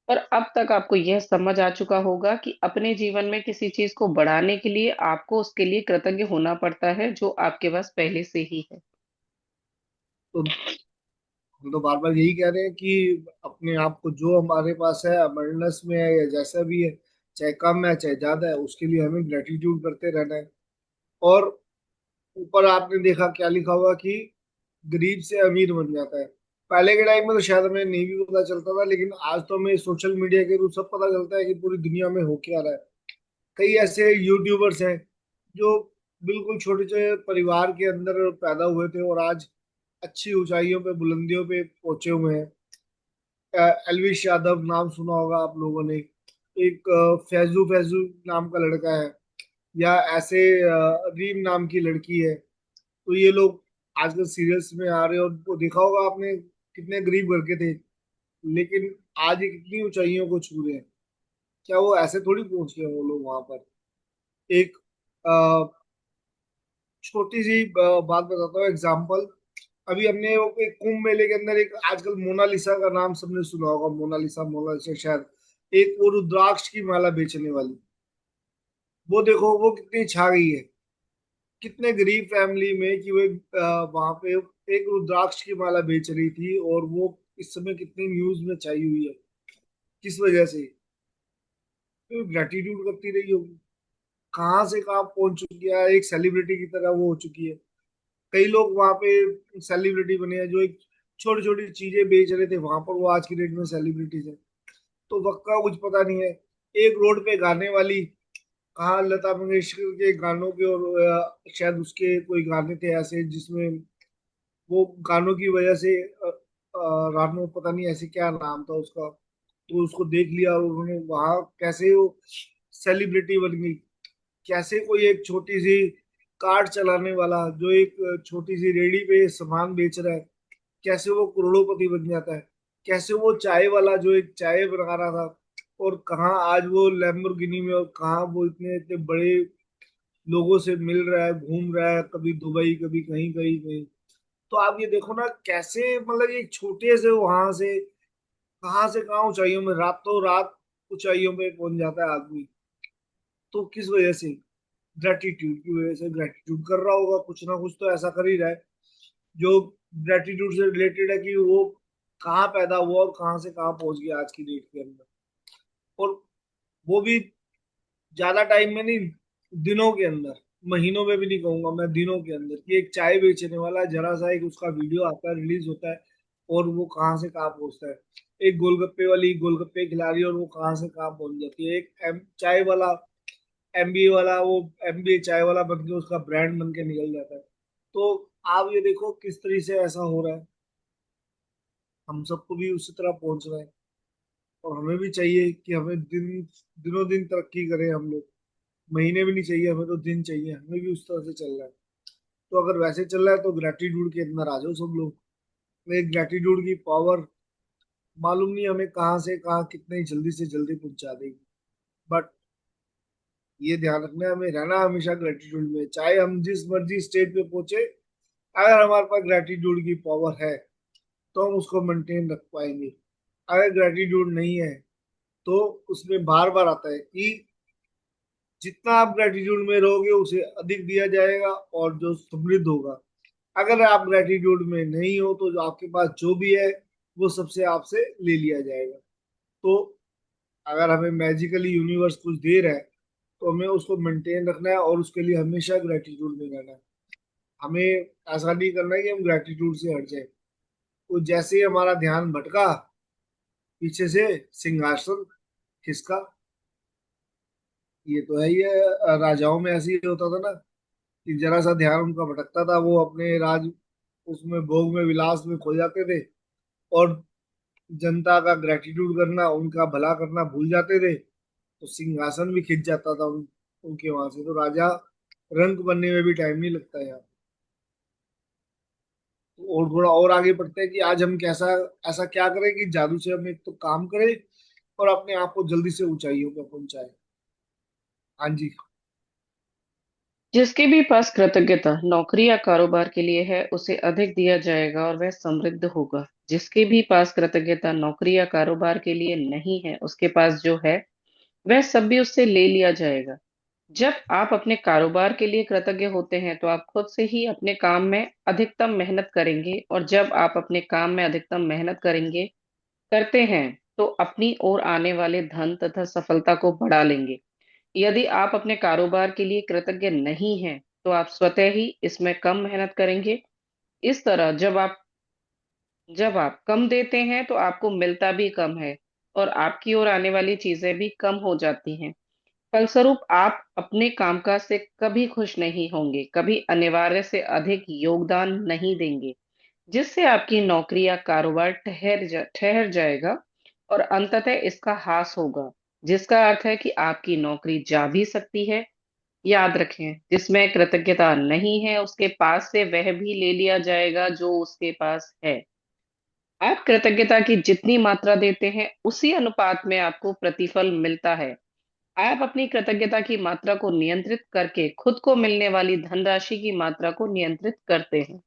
पर अब तक आपको यह समझ आ चुका होगा कि अपने जीवन में किसी चीज को बढ़ाने के लिए आपको उसके लिए कृतज्ञ होना पड़ता है जो आपके पास पहले से ही है। तो हम तो बार बार यही कह रहे हैं कि अपने आप को जो हमारे पास है अवेयरनेस में है या जैसा भी है, चाहे कम है चाहे ज्यादा है, उसके लिए हमें ग्रेटिट्यूड करते रहना है। और ऊपर आपने देखा क्या लिखा हुआ कि गरीब से अमीर बन जाता है। पहले के टाइम में तो शायद हमें नहीं भी पता चलता था, लेकिन आज तो हमें सोशल मीडिया के थ्रू सब पता चलता है कि पूरी दुनिया में हो क्या रहा है। कई ऐसे यूट्यूबर्स हैं जो बिल्कुल छोटे छोटे परिवार के अंदर पैदा हुए थे और आज अच्छी ऊंचाइयों पे, बुलंदियों पे पहुंचे हुए हैं। एलविश यादव नाम सुना होगा आप लोगों ने। एक फैजू फैजू नाम का लड़का है, या ऐसे रीम नाम की लड़की है। तो ये लोग आजकल सीरियल्स में आ रहे हैं, और वो देखा होगा आपने कितने गरीब घर के थे, लेकिन आज ये कितनी ऊंचाइयों को छू रहे हैं। क्या वो ऐसे थोड़ी पहुंच गए वो लोग वहां पर। एक छोटी सी बात बताता हूँ, एग्जाम्पल। अभी हमने वो एक कुंभ मेले के अंदर एक, आजकल मोनालिसा का नाम सबने सुना होगा, मोनालिसा, मोनालिसा शायद एक वो रुद्राक्ष की माला बेचने वाली, वो देखो वो कितनी छा गई है, कितने गरीब फैमिली में कि वे वहां पे एक रुद्राक्ष की माला बेच रही थी, और वो इस समय कितनी न्यूज में छाई हुई है। किस वजह से? ग्रेटिट्यूड करती रही होगी। कहाँ से कहाँ पहुंच चुकी है, एक सेलिब्रिटी की तरह वो हो चुकी है। कई लोग वहां पे सेलिब्रिटी बने हैं, जो एक छोटी छोटी चीजें बेच रहे थे वहां पर, वो आज की डेट में सेलिब्रिटीज है। तो वक्त का कुछ पता नहीं है। एक रोड पे गाने वाली, कहाँ लता मंगेशकर के गानों के, और शायद उसके कोई गाने थे ऐसे जिसमें वो गानों की वजह से रानू, पता नहीं ऐसे क्या नाम था उसका, तो उसको देख लिया और उन्होंने वहां कैसे वो सेलिब्रिटी बन गई। कैसे कोई एक छोटी सी कार चलाने वाला, जो एक छोटी सी रेडी पे सामान बेच रहा है, कैसे वो करोड़ोंपति बन जाता है। कैसे वो चाय वाला जो एक चाय बना रहा था, और कहाँ आज वो लैम्बोर्गिनी में, और कहाँ वो इतने इतने बड़े लोगों से मिल रहा है, घूम रहा है, कभी दुबई, कभी कहीं कहीं कहीं। तो आप ये देखो ना, कैसे मतलब एक छोटे से वहां से कहाँ से कहाँ ऊंचाइयों में, रातों रात ऊंचाइयों पे पहुंच जाता है आदमी। तो किस वजह से? ग्रेटिट्यूड की वजह से। ग्रेटिट्यूड कर रहा होगा, कुछ ना कुछ तो ऐसा कर ही रहा है जो ग्रेटिट्यूड से रिलेटेड है, कि वो कहाँ पैदा हुआ और कहाँ से कहाँ पहुंच गया आज की डेट के अंदर। और वो भी ज्यादा टाइम में नहीं, दिनों के अंदर, महीनों में भी नहीं कहूंगा मैं, दिनों के अंदर। कि एक चाय बेचने वाला जरा सा एक उसका वीडियो आता है, रिलीज होता है, और वो कहाँ से कहाँ पहुंचता है। एक गोलगप्पे वाली गोलगप्पे खिला रही है, और वो कहाँ से कहाँ पहुंच जाती है। एक चाय वाला, एमबीए वाला, वो एमबीए चाय वाला बन के उसका ब्रांड बन के निकल जाता है। तो आप ये देखो किस तरीके से ऐसा हो रहा है। हम सबको भी उसी तरह पहुंच रहा है, और हमें भी चाहिए कि हमें दिनों दिन तरक्की करें हम लोग। महीने भी नहीं चाहिए हमें, तो दिन चाहिए। हमें भी उस तरह से चल रहा है। तो अगर वैसे चल रहा है तो ग्रेटिट्यूड के अंदर आ जाओ सब लोग। एक ग्रेटिट्यूड की पावर मालूम नहीं हमें कहाँ से कहाँ कितने जल्दी से जल्दी पहुंचा देगी। बट ये ध्यान रखना है, हमें रहना हमेशा ग्रेटिट्यूड में, चाहे हम जिस मर्जी स्टेज पे पहुंचे। अगर हमारे पास ग्रेटिट्यूड की पावर है तो हम उसको मेंटेन रख पाएंगे। अगर ग्रेटिट्यूड नहीं है तो उसमें बार बार आता है कि जितना आप ग्रेटिट्यूड में रहोगे उसे अधिक दिया जाएगा, और जो समृद्ध होगा। अगर आप ग्रेटिट्यूड में नहीं हो तो जो आपके पास जो भी है वो सबसे आपसे ले लिया जाएगा। तो अगर हमें मैजिकली यूनिवर्स कुछ दे रहा है तो हमें उसको मेंटेन रखना है, और उसके लिए हमेशा ग्रेटिट्यूड में रहना है। हमें ऐसा नहीं करना है कि हम ग्रेटिट्यूड से हट जाए। तो जैसे ही हमारा ध्यान भटका, पीछे से सिंहासन खिसका। ये तो है ही है, राजाओं में ऐसे ही होता था ना, कि जरा सा ध्यान उनका भटकता था, वो अपने राज उसमें भोग में विलास में खो जाते थे, और जनता का ग्रेटिट्यूड करना, उनका भला करना भूल जाते थे। तो सिंहासन भी खिंच जाता था उनके वहां से। तो राजा रंक बनने में भी टाइम नहीं लगता यार। तो और थोड़ा और आगे बढ़ते हैं कि आज हम कैसा, ऐसा क्या करें कि जादू से हम एक तो काम करें, और अपने आप को जल्दी से ऊंचाइयों पर पहुंचाए। हाँ जी। जिसके भी पास कृतज्ञता नौकरी या कारोबार के लिए है उसे अधिक दिया जाएगा और वह समृद्ध होगा। जिसके भी पास कृतज्ञता नौकरी या कारोबार के लिए नहीं है, उसके पास जो है वह सब भी उससे ले लिया जाएगा। जब आप अपने कारोबार के लिए कृतज्ञ होते हैं तो आप खुद से ही अपने काम में अधिकतम मेहनत करेंगे, और जब आप अपने काम में अधिकतम मेहनत करेंगे करते हैं तो अपनी ओर आने वाले धन तथा सफलता को बढ़ा लेंगे। यदि आप अपने कारोबार के लिए कृतज्ञ नहीं हैं तो आप स्वतः ही इसमें कम मेहनत करेंगे। इस तरह जब आप कम देते हैं तो आपको मिलता भी कम है, और आपकी ओर आने वाली चीजें भी कम हो जाती हैं। फलस्वरूप आप अपने कामकाज से कभी खुश नहीं होंगे, कभी अनिवार्य से अधिक योगदान नहीं देंगे, जिससे आपकी नौकरी या कारोबार ठहर जाएगा, और अंततः इसका ह्रास होगा, जिसका अर्थ है कि आपकी नौकरी जा भी सकती है। याद रखें, जिसमें कृतज्ञता नहीं है उसके पास से वह भी ले लिया जाएगा जो उसके पास है। आप कृतज्ञता की जितनी मात्रा देते हैं उसी अनुपात में आपको प्रतिफल मिलता है। आप अपनी कृतज्ञता की मात्रा को नियंत्रित करके खुद को मिलने वाली धनराशि की मात्रा को नियंत्रित करते हैं।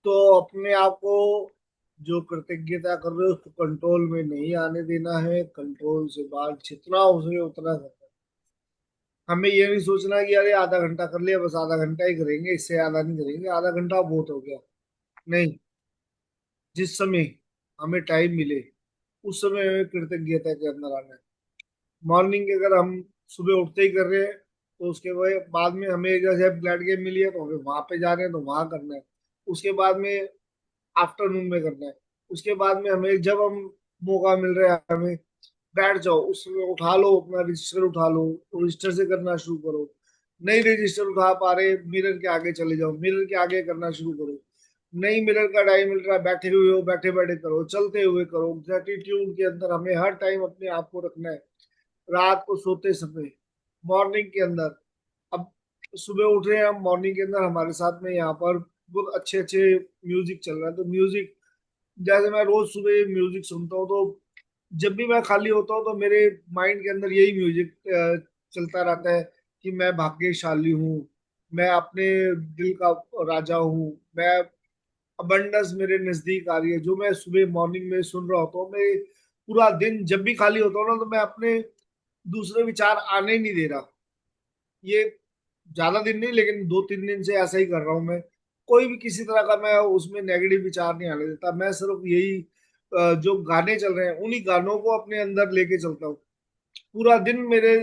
तो अपने आप को जो कृतज्ञता कर रहे हो उसको कंट्रोल में नहीं आने देना है, कंट्रोल से बाहर जितना हो सके उतना करना है। हमें ये नहीं सोचना कि अरे आधा घंटा कर लिया, बस आधा घंटा ही करेंगे, इससे ज्यादा नहीं करेंगे, आधा घंटा बहुत हो गया। नहीं, जिस समय हमें टाइम मिले उस समय हमें कृतज्ञता के अंदर आना है। मॉर्निंग अगर हम सुबह उठते ही कर रहे हैं तो उसके बाद में हमें जैसे ब्लड गेम मिली है तो हमें वहां पे जा रहे हैं तो वहां करना है। उसके बाद में आफ्टरनून में करना है। उसके बाद में हमें जब हम मौका मिल रहा है हमें बैठ जाओ, उसमें उठा लो अपना रजिस्टर, उठा लो, रजिस्टर से करना शुरू करो। नहीं रजिस्टर उठा पा रहे, मिरर के आगे चले जाओ, मिरर के आगे करना शुरू करो। नहीं मिरर का टाइम मिल रहा है, बैठे हुए हो बैठे बैठे करो, चलते हुए करो। ग्रेटिट्यूड के अंदर हमें हर टाइम अपने आप को रखना है। रात को सोते समय, मॉर्निंग के अंदर, अब सुबह उठ रहे हैं हम, मॉर्निंग के अंदर हमारे साथ में यहाँ पर बहुत अच्छे अच्छे म्यूजिक चल रहा है, तो म्यूजिक जैसे मैं रोज सुबह म्यूजिक सुनता हूँ, तो जब भी मैं खाली होता हूँ तो मेरे माइंड के अंदर यही म्यूजिक चलता रहता है कि मैं भाग्यशाली हूँ, मैं अपने दिल का राजा हूँ, मैं अबंडस मेरे नजदीक आ रही है। जो मैं सुबह मॉर्निंग में सुन रहा होता हूँ, मैं पूरा दिन जब भी खाली होता हूँ ना तो मैं अपने दूसरे विचार आने ही नहीं दे रहा। ये ज्यादा दिन नहीं, लेकिन 2-3 दिन से ऐसा ही कर रहा हूँ मैं। कोई भी किसी तरह का मैं उसमें नेगेटिव विचार नहीं आने देता। मैं सिर्फ यही जो गाने चल रहे हैं उन्हीं गानों को अपने अंदर लेके चलता हूँ। पूरा दिन मेरे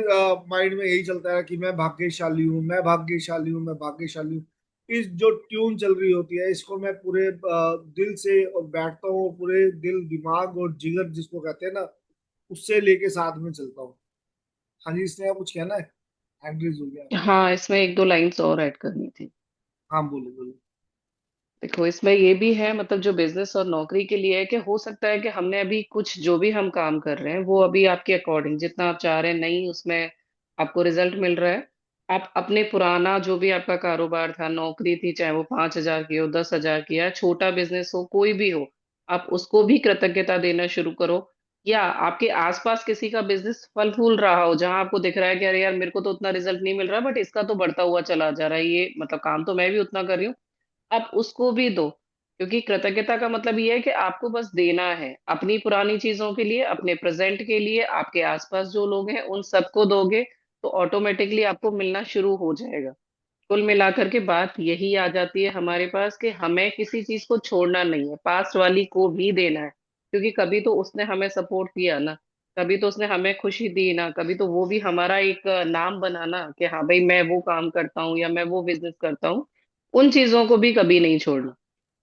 माइंड में यही चलता है कि मैं भाग्यशाली हूँ, मैं भाग्यशाली हूँ, मैं भाग्यशाली हूँ। इस जो ट्यून चल रही होती है इसको मैं पूरे दिल से और बैठता हूँ, पूरे दिल दिमाग और जिगर जिसको कहते हैं ना, उससे लेके साथ में चलता हूँ। हाँ जी, इसने कुछ कहना है? हैंड रेज हो गया। हाँ, इसमें एक दो लाइंस और ऐड करनी थी। हाँ बोलो बोलो। देखो, इसमें ये भी है, मतलब जो बिजनेस और नौकरी के लिए है, कि हो सकता है कि हमने अभी कुछ जो भी हम काम कर रहे हैं वो अभी आपके अकॉर्डिंग जितना आप चाह रहे हैं नहीं उसमें आपको रिजल्ट मिल रहा है। आप अपने पुराना जो भी आपका कारोबार था, नौकरी थी, चाहे वो 5,000 की हो, 10,000 की, या छोटा बिजनेस हो, कोई भी हो, आप उसको भी कृतज्ञता देना शुरू करो। या आपके आसपास किसी का बिजनेस फल फूल रहा हो, जहां आपको दिख रहा है कि अरे यार, मेरे को तो उतना रिजल्ट नहीं मिल रहा बट इसका तो बढ़ता हुआ चला जा रहा है, ये मतलब काम तो मैं भी उतना कर रही हूँ, आप उसको भी दो। क्योंकि कृतज्ञता का मतलब ये है कि आपको बस देना है, अपनी पुरानी चीजों के लिए, अपने प्रेजेंट के लिए, आपके आसपास जो लोग हैं उन सबको दोगे तो ऑटोमेटिकली आपको मिलना शुरू हो जाएगा। कुल मिलाकर के बात यही आ जाती है हमारे पास कि हमें किसी चीज को छोड़ना नहीं है, पास्ट वाली को भी देना है। क्योंकि कभी तो उसने हमें सपोर्ट किया ना, कभी तो उसने हमें खुशी दी ना, कभी तो वो भी हमारा एक नाम बनाना कि हाँ भाई मैं वो काम करता हूँ या मैं वो बिजनेस करता हूँ। उन चीजों को भी कभी नहीं छोड़ना।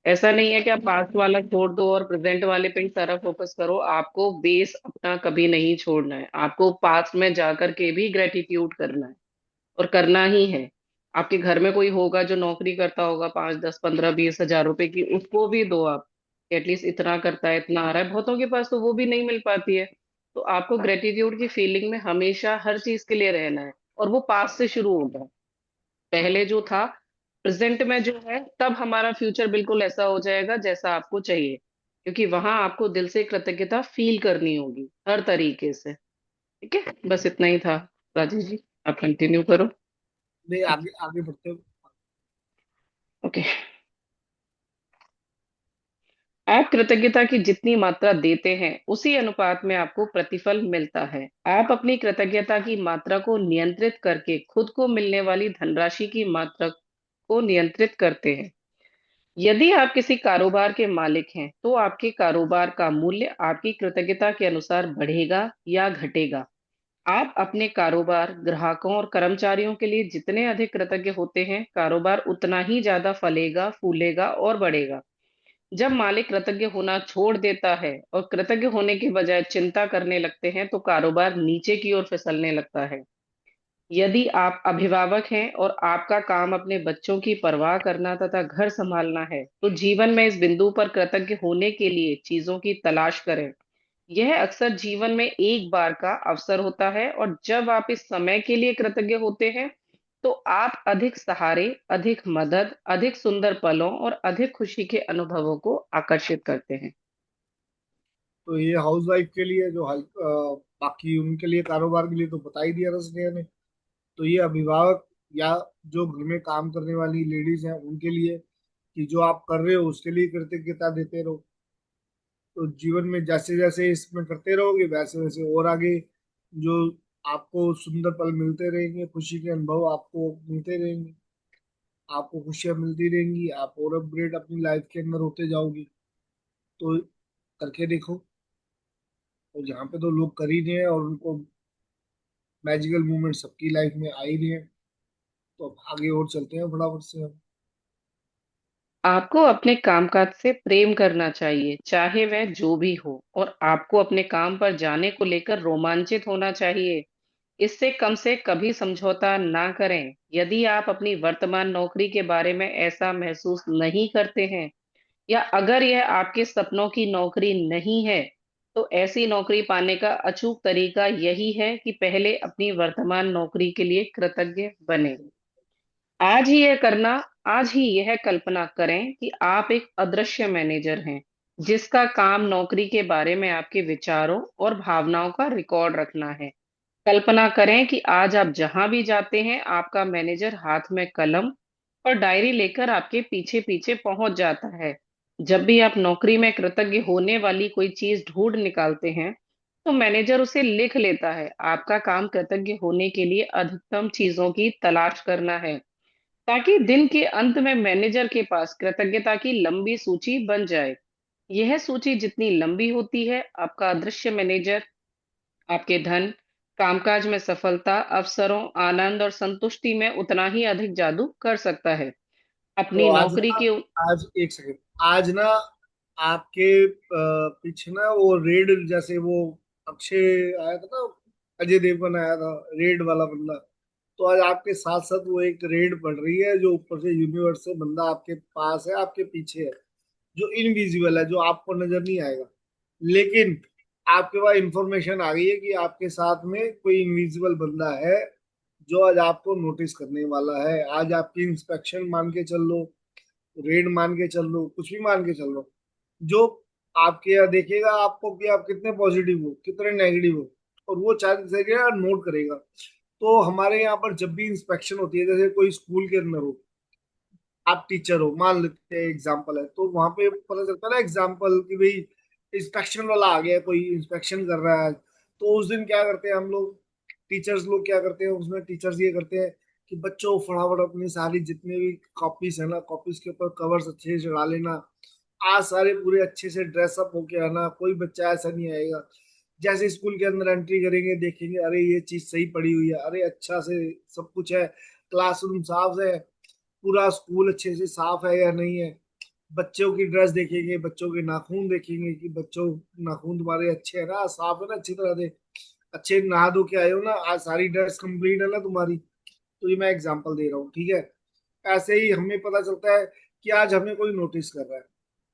ऐसा नहीं है कि आप पास्ट वाला छोड़ दो और प्रेजेंट वाले पे ही सारा फोकस करो, आपको बेस अपना कभी नहीं छोड़ना है, आपको पास्ट में जाकर के भी ग्रेटिट्यूड करना है और करना ही है। आपके घर में कोई होगा जो नौकरी करता होगा 5, 10, 15, 20 हजार रुपए की, उसको भी दो आप। एटलीस्ट इतना करता है, इतना आ रहा है, बहुतों के पास तो वो भी नहीं मिल पाती है। तो आपको ग्रेटिट्यूड की फीलिंग में हमेशा हर चीज के लिए रहना है, और वो पास्ट से शुरू होगा। पहले जो था, प्रेजेंट में जो है, तब हमारा फ्यूचर बिल्कुल ऐसा हो जाएगा जैसा आपको चाहिए। क्योंकि वहां आपको दिल से कृतज्ञता फील करनी होगी हर तरीके से। ठीक है, बस इतना ही था। राजीव जी, आप कंटिन्यू करो। नहीं, आगे आगे बढ़ते हो। ओके। आप कृतज्ञता की जितनी मात्रा देते हैं उसी अनुपात में आपको प्रतिफल मिलता है। आप अपनी कृतज्ञता की मात्रा को नियंत्रित करके खुद को मिलने वाली धनराशि की मात्रा को नियंत्रित करते हैं। यदि आप किसी कारोबार के मालिक हैं तो आपके कारोबार का मूल्य आपकी कृतज्ञता के अनुसार बढ़ेगा या घटेगा। आप अपने कारोबार, ग्राहकों और कर्मचारियों के लिए जितने अधिक कृतज्ञ होते हैं, कारोबार उतना ही ज्यादा फलेगा, फूलेगा और बढ़ेगा। जब मालिक कृतज्ञ होना छोड़ देता है और कृतज्ञ होने के बजाय चिंता करने लगते हैं तो कारोबार नीचे की ओर फिसलने लगता है। यदि आप अभिभावक हैं और आपका काम अपने बच्चों की परवाह करना तथा घर संभालना है, तो जीवन में इस बिंदु पर कृतज्ञ होने के लिए चीजों की तलाश करें। यह अक्सर जीवन में एक बार का अवसर होता है, और जब आप इस समय के लिए कृतज्ञ होते हैं तो आप अधिक सहारे, अधिक मदद, अधिक सुंदर पलों और अधिक खुशी के अनुभवों को आकर्षित करते हैं। तो ये हाउस वाइफ के लिए जो बाकी उनके लिए, कारोबार के लिए तो बता ही दिया था स्नेहा ने। तो ये अभिभावक या जो घर में काम करने वाली लेडीज हैं उनके लिए, कि जो आप कर रहे हो उसके लिए कृतज्ञता देते रहो। तो जीवन में जैसे जैसे इसमें करते रहोगे वैसे वैसे और आगे जो आपको सुंदर पल मिलते रहेंगे, खुशी के अनुभव आपको मिलते रहेंगे, आपको खुशियां मिलती रहेंगी, आप और अपग्रेड अपनी लाइफ के अंदर होते जाओगे। तो करके देखो। और यहाँ पे तो लोग कर ही रहे हैं और उनको मैजिकल मूवमेंट सबकी लाइफ में आ ही रहे हैं। तो अब आगे और चलते हैं फटाफट से हम। आपको अपने कामकाज से प्रेम करना चाहिए, चाहे वह जो भी हो, और आपको अपने काम पर जाने को लेकर रोमांचित होना चाहिए। इससे कम से कभी समझौता ना करें। यदि आप अपनी वर्तमान नौकरी के बारे में ऐसा महसूस नहीं करते हैं, या अगर यह आपके सपनों की नौकरी नहीं है, तो ऐसी नौकरी पाने का अचूक तरीका यही है कि पहले अपनी वर्तमान नौकरी के लिए कृतज्ञ बने। आज ही यह करना आज ही यह कल्पना करें कि आप एक अदृश्य मैनेजर हैं, जिसका काम नौकरी के बारे में आपके विचारों और भावनाओं का रिकॉर्ड रखना है। कल्पना करें कि आज आप जहां भी जाते हैं, आपका मैनेजर हाथ में कलम और डायरी लेकर आपके पीछे पीछे पहुंच जाता है। जब भी आप नौकरी में कृतज्ञ होने वाली कोई चीज ढूंढ निकालते हैं, तो मैनेजर उसे लिख लेता है। आपका काम कृतज्ञ होने के लिए अधिकतम चीजों की तलाश करना है, ताकि दिन के अंत में मैनेजर के पास कृतज्ञता की लंबी सूची बन जाए। यह सूची जितनी लंबी होती है, आपका अदृश्य मैनेजर आपके धन, कामकाज में सफलता, अवसरों, आनंद और संतुष्टि में उतना ही अधिक जादू कर सकता है। तो अपनी आज नौकरी ना, की आज एक सेकंड, आज ना आपके पीछे ना वो रेड जैसे वो अक्षय आया था ना, अजय देवगन आया था, रेड वाला बंदा। तो आज आपके साथ साथ वो एक रेड पड़ रही है जो ऊपर से यूनिवर्स से बंदा आपके पास है, आपके पीछे है, जो इनविजिबल है, जो आपको नजर नहीं आएगा। लेकिन आपके पास इंफॉर्मेशन आ गई है कि आपके साथ में कोई इनविजिबल बंदा है जो आज आपको नोटिस करने वाला है। आज आपकी इंस्पेक्शन मान के चल लो, रेड मान के चल लो, कुछ भी मान के चल लो, जो आपके यहाँ देखेगा आपको कि आप कितने पॉजिटिव हो कितने नेगेटिव हो, और वो चार जगह नोट करेगा। तो हमारे यहाँ पर जब भी इंस्पेक्शन होती है, जैसे कोई स्कूल के अंदर हो, आप टीचर हो, मान लेते हैं एग्जाम्पल है, तो वहां पे पता चलता है ना एग्जाम्पल कि भाई इंस्पेक्शन वाला आ गया, कोई इंस्पेक्शन कर रहा है। तो उस दिन क्या करते हैं हम लोग, टीचर्स लोग क्या करते हैं उसमें, टीचर्स ये करते हैं कि बच्चों फटाफट अपनी सारी जितने भी कॉपीज है ना, कॉपीज के ऊपर कवर्स अच्छे से चढ़ा लेना। आज सारे पूरे अच्छे से ड्रेसअप होके आना, कोई बच्चा ऐसा नहीं आएगा जैसे स्कूल के अंदर एंट्री करेंगे देखेंगे अरे ये चीज सही पड़ी हुई है, अरे अच्छा से सब कुछ है, क्लासरूम साफ है, पूरा स्कूल अच्छे से साफ है या नहीं है। बच्चों की ड्रेस देखेंगे, बच्चों के नाखून देखेंगे कि बच्चों नाखून तुम्हारे अच्छे है ना, साफ है ना, अच्छी तरह से अच्छे नहा धो के आए हो ना, आज सारी ड्रेस कंप्लीट है ना तुम्हारी। तो ये मैं एग्जांपल दे रहा हूँ, ठीक है। ऐसे ही हमें पता चलता है कि आज हमें कोई नोटिस कर रहा है।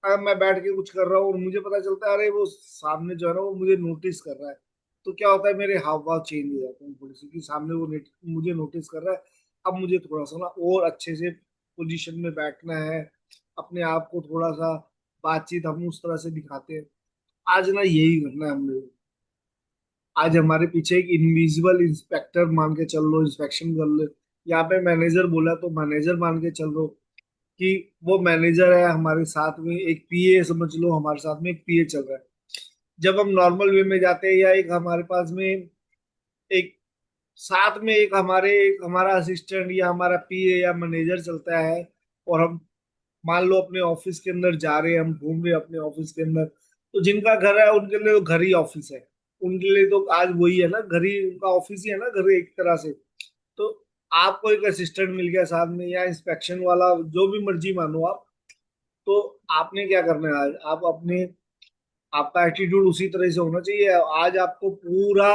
अब मैं बैठ के कुछ कर रहा हूँ और मुझे पता चलता है अरे वो सामने जो है ना वो मुझे नोटिस कर रहा है। तो क्या होता है, मेरे हाव भाव चेंज हो जाते हैं थोड़ी सी कि सामने वो मुझे नोटिस कर रहा है। अब मुझे थोड़ा सा ना और अच्छे से पोजीशन में बैठना है, अपने आप को थोड़ा सा बातचीत हम उस तरह से दिखाते हैं। आज ना यही करना है हमने। आज हमारे पीछे एक इनविजिबल इंस्पेक्टर मान के चल लो, इंस्पेक्शन कर लो। यहाँ पे मैनेजर बोला तो मैनेजर मान के चल लो कि वो मैनेजर है, हमारे साथ में एक पीए समझ लो, हमारे साथ में एक पीए चल रहा है। जब हम नॉर्मल वे में जाते हैं या एक हमारे पास में एक साथ में एक हमारा असिस्टेंट या हमारा पीए या मैनेजर चलता है, और हम मान लो अपने ऑफिस के अंदर जा रहे हैं, हम घूम रहे हैं अपने ऑफिस के अंदर, तो जिनका घर है उनके लिए तो घर ही ऑफिस है। उनके लिए तो आज वही है ना, घर ही उनका ऑफिस ही है ना, घर एक तरह से। तो आपको एक असिस्टेंट मिल गया साथ में या इंस्पेक्शन वाला, जो भी मर्जी मानो आप। तो आपने क्या करना है, आज आप अपने आपका एटीट्यूड उसी तरह से होना चाहिए। आज आपको पूरा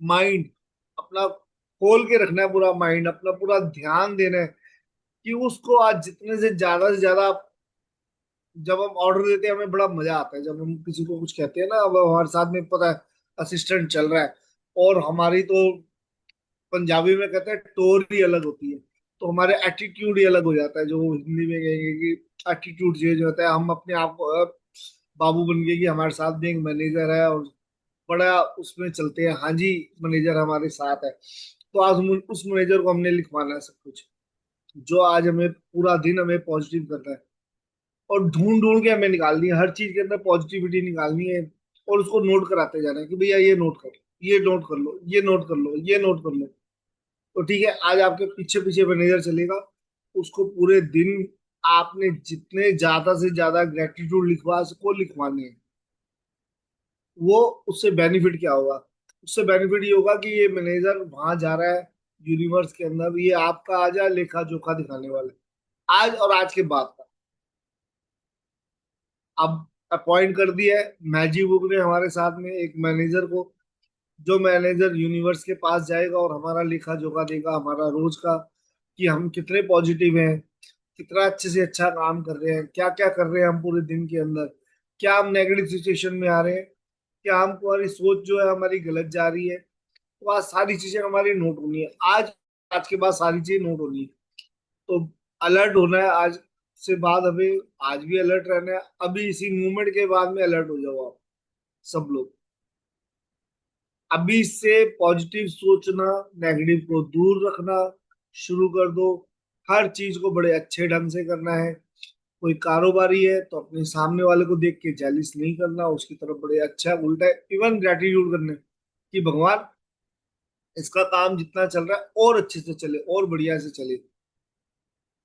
माइंड अपना खोल के रखना है, पूरा माइंड अपना पूरा ध्यान देना है कि उसको आज जितने से ज्यादा जब हम ऑर्डर देते हैं हमें बड़ा मजा आता है। जब हम किसी को कुछ कहते हैं ना, अब हमारे साथ में पता है असिस्टेंट चल रहा है, और हमारी तो पंजाबी में कहते हैं टोर ही अलग होती है, तो हमारे एटीट्यूड ही अलग हो जाता है, जो हिंदी में कहेंगे कि एटीट्यूड चेंज होता है। हम अपने आप को बाबू बन गए कि हमारे साथ में एक मैनेजर है, और बड़ा उसमें चलते हैं, हाँ जी मैनेजर हमारे साथ है। तो आज उस मैनेजर को हमने लिखवाना है सब कुछ, जो आज हमें पूरा दिन हमें पॉजिटिव करता है। और ढूंढ ढूंढ के हमें निकालनी है, हर चीज के अंदर पॉजिटिविटी निकालनी है, और उसको नोट कराते जाना है कि भैया ये नोट कर, ये नोट कर लो, ये नोट कर लो, ये नोट कर लो। तो ठीक है, आज आपके पीछे पीछे मैनेजर चलेगा, उसको पूरे दिन आपने जितने ज्यादा से ज्यादा ग्रेटिट्यूड लिखवा सको लिखवाने हैं। वो उससे बेनिफिट क्या होगा? उससे बेनिफिट ये होगा कि ये मैनेजर वहां जा रहा है यूनिवर्स के अंदर, ये आपका आज लेखा जोखा दिखाने वाला है, आज और आज के बाद का। अब अपॉइंट कर दिया है मैजिक बुक ने हमारे साथ में एक मैनेजर को, जो मैनेजर यूनिवर्स के पास जाएगा और हमारा लेखा जोखा देगा हमारा रोज का, कि हम कितने पॉजिटिव हैं, कितना अच्छे से अच्छा काम कर रहे हैं, क्या क्या कर रहे हैं हम पूरे दिन के अंदर, क्या हम नेगेटिव सिचुएशन में आ रहे हैं, क्या हम हमारी सोच जो है हमारी गलत जा रही है। तो आज सारी चीजें हमारी नोट होनी है, आज आज के बाद सारी चीजें नोट होनी है। तो अलर्ट होना है आज से बाद, हमें आज भी अलर्ट रहना है, अभी इसी मूवमेंट के बाद में अलर्ट हो जाओ आप सब लोग। अभी से पॉजिटिव सोचना, नेगेटिव को दूर रखना शुरू कर दो। हर चीज को बड़े अच्छे ढंग से करना है। कोई कारोबारी है तो अपने सामने वाले को देख के जेलिस नहीं करना, उसकी तरफ बड़े अच्छा उल्टा इवन ग्रेटिट्यूड करने कि भगवान इसका काम जितना चल रहा है और अच्छे से चले और बढ़िया से चले।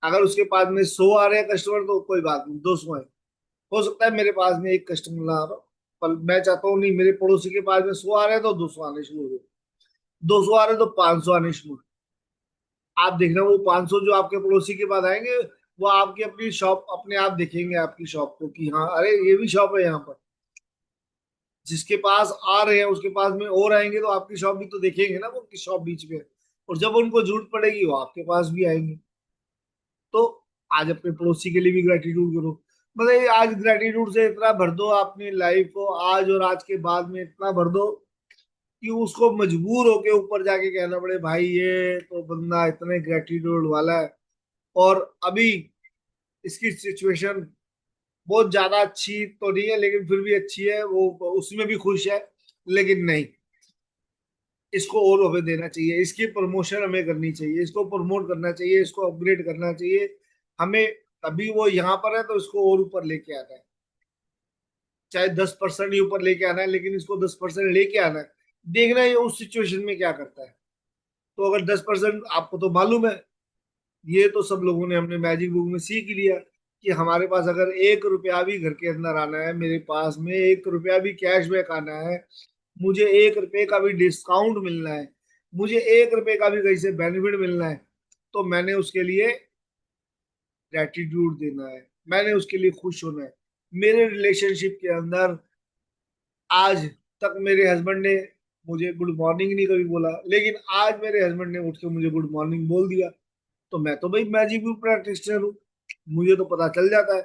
अगर उसके पास में 100 आ रहे हैं कस्टमर तो कोई बात नहीं, 200 है। हो सकता है मेरे पास में एक कस्टमर ना आ रहा हो, पर मैं चाहता हूँ नहीं, मेरे पड़ोसी के पास में 100 आ रहे हैं तो 200 आने शुरू हो गए, 200 आ रहे हैं तो 500 आने शुरू। आप देखना वो 500 जो आपके पड़ोसी के पास आएंगे, वो आपकी अपनी शॉप अपने आप देखेंगे आपकी शॉप को कि हाँ अरे ये भी शॉप है यहाँ पर। जिसके पास आ रहे हैं उसके पास में और आएंगे तो आपकी शॉप भी तो देखेंगे ना, वो की शॉप बीच में है। और जब उनको जरूरत पड़ेगी वो आपके पास भी आएंगे। तो आज अपने पड़ोसी के लिए भी ग्रेटिट्यूड करो। मतलब ये आज ग्रेटिट्यूड से इतना भर दो अपनी लाइफ को, आज और आज के बाद में इतना भर दो कि उसको मजबूर होके ऊपर जाके कहना पड़े भाई ये तो बंदा इतने ग्रेटिट्यूड वाला है। और अभी इसकी सिचुएशन बहुत ज्यादा अच्छी तो नहीं है, लेकिन फिर भी अच्छी है, वो उसमें भी खुश है। लेकिन नहीं, इसको और हमें देना चाहिए, इसकी प्रमोशन हमें करनी चाहिए, इसको प्रमोट करना चाहिए, इसको अपग्रेड करना चाहिए हमें। अभी वो यहाँ पर है तो इसको और ऊपर लेके आना है, चाहे 10% ही ऊपर लेके आना है, लेकिन इसको 10% लेके आना है। देखना है ये उस सिचुएशन में क्या करता है। तो अगर 10% आपको तो मालूम है, ये तो सब लोगों ने हमने मैजिक बुक में सीख लिया कि हमारे पास अगर 1 रुपया भी घर के अंदर आना है, मेरे पास में 1 रुपया भी कैशबैक आना है, मुझे 1 रुपये का भी डिस्काउंट मिलना है, मुझे 1 रुपये का भी कहीं से बेनिफिट मिलना है, तो मैंने उसके लिए ग्रेटिट्यूड देना है, मैंने उसके लिए खुश होना है। मेरे रिलेशनशिप के अंदर आज तक मेरे हस्बैंड ने मुझे गुड मॉर्निंग नहीं कभी बोला, लेकिन आज मेरे हस्बैंड ने उठ के मुझे गुड मॉर्निंग बोल दिया। तो मैं तो भाई मैजिक भी प्रैक्टिशनर हूँ, मुझे तो पता चल जाता है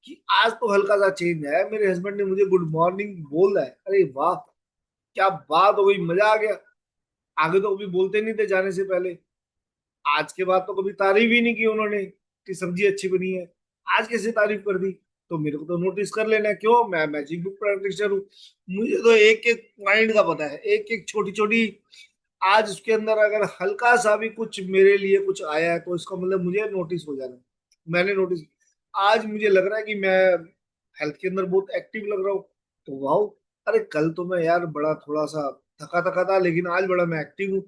कि आज तो हल्का सा चेंज है, मेरे हस्बैंड ने मुझे गुड मॉर्निंग बोला है, अरे वाह क्या बात हो गई, मजा आ गया। आगे तो कभी बोलते नहीं थे जाने से पहले, आज के बाद तो कभी तारीफ ही नहीं की उन्होंने कि सब्जी अच्छी बनी है, आज कैसे तारीफ कर दी। तो मेरे को तो नोटिस कर लेना है, क्यों, मैं मैजिक बुक प्रैक्टिशनर हूँ, मुझे तो एक एक पॉइंट का पता है, एक एक छोटी छोटी। आज उसके अंदर अगर हल्का सा भी कुछ मेरे लिए कुछ आया है तो इसका मतलब मुझे नोटिस हो जाना है। मैंने नोटिस, आज मुझे लग रहा है कि मैं हेल्थ के अंदर बहुत एक्टिव लग रहा हूँ, तो वाह, अरे कल तो मैं यार बड़ा थोड़ा सा थका थका था, लेकिन आज बड़ा मैं एक्टिव हूँ।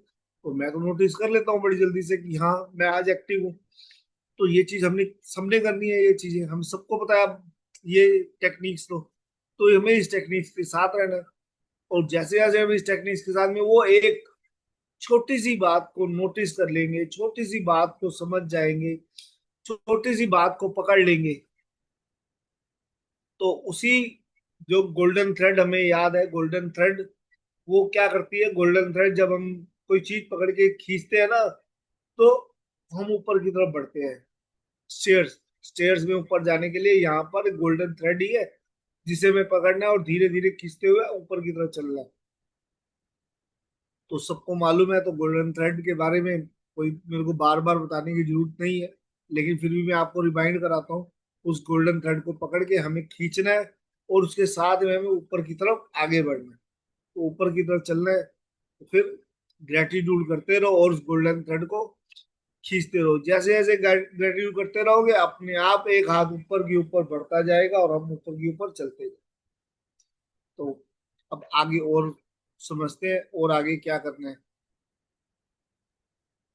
तो मैं तो नोटिस कर लेता हूँ बड़ी जल्दी से कि हाँ मैं आज एक्टिव हूँ। तो ये चीज हमने सबने करनी है, ये चीजें हम सबको पता है अब, ये टेक्निक्स तो हमें इस टेक्निक्स के साथ रहना है। और जैसे जैसे हम इस टेक्निक्स के साथ में वो एक छोटी सी बात को नोटिस कर लेंगे, छोटी सी बात को समझ जाएंगे, छोटी सी बात को पकड़ लेंगे, तो उसी जो गोल्डन थ्रेड हमें याद है, गोल्डन थ्रेड वो क्या करती है, गोल्डन थ्रेड जब हम कोई चीज पकड़ के खींचते हैं ना, तो हम ऊपर की तरफ बढ़ते हैं। स्टेयर्स स्टेयर्स में ऊपर जाने के लिए यहाँ पर गोल्डन थ्रेड ही है, जिसे हमें पकड़ना है और धीरे धीरे खींचते हुए ऊपर की तरफ चलना है। तो सबको मालूम है, तो गोल्डन थ्रेड के बारे में कोई मेरे को बार बार बताने की जरूरत नहीं है, लेकिन फिर भी मैं आपको रिमाइंड कराता हूँ। उस गोल्डन थ्रेड को पकड़ के हमें खींचना है और उसके साथ में हमें ऊपर की तरफ आगे बढ़ना है, तो ऊपर की तरफ चलना है। तो फिर ग्रेटिट्यूड करते रहो और उस गोल्डन थ्रेड को खींचते रहो। जैसे जैसे ग्रेटिट्यूड करते रहोगे अपने आप एक हाथ ऊपर की ऊपर बढ़ता जाएगा और हम ऊपर की ऊपर चलते जाएंगे। तो अब आगे और समझते हैं और आगे क्या करना है।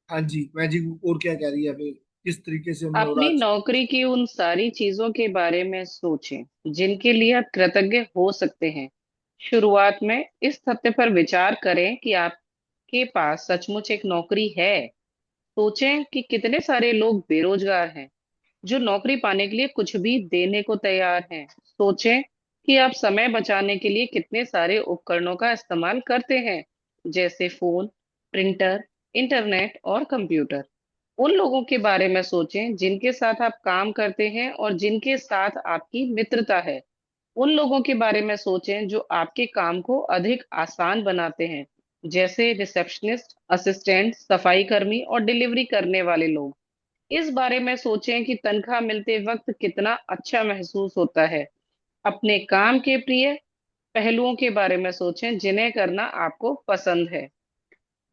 हाँ जी, मैजिक और क्या कह रही है फिर, किस तरीके से हमें और अपनी आज। नौकरी की उन सारी चीजों के बारे में सोचें जिनके लिए आप कृतज्ञ हो सकते हैं। शुरुआत में इस तथ्य पर विचार करें कि आपके पास सचमुच एक नौकरी है। सोचें कि कितने सारे लोग बेरोजगार हैं जो नौकरी पाने के लिए कुछ भी देने को तैयार हैं। सोचें कि आप समय बचाने के लिए कितने सारे उपकरणों का इस्तेमाल करते हैं, जैसे फोन, प्रिंटर, इंटरनेट और कंप्यूटर। उन लोगों के बारे में सोचें जिनके साथ आप काम करते हैं और जिनके साथ आपकी मित्रता है। उन लोगों के बारे में सोचें जो आपके काम को अधिक आसान बनाते हैं, जैसे रिसेप्शनिस्ट, असिस्टेंट, सफाई कर्मी और डिलीवरी करने वाले लोग। इस बारे में सोचें कि तनख्वाह मिलते वक्त कितना अच्छा महसूस होता है। अपने काम के प्रिय पहलुओं के बारे में सोचें जिन्हें करना आपको पसंद है।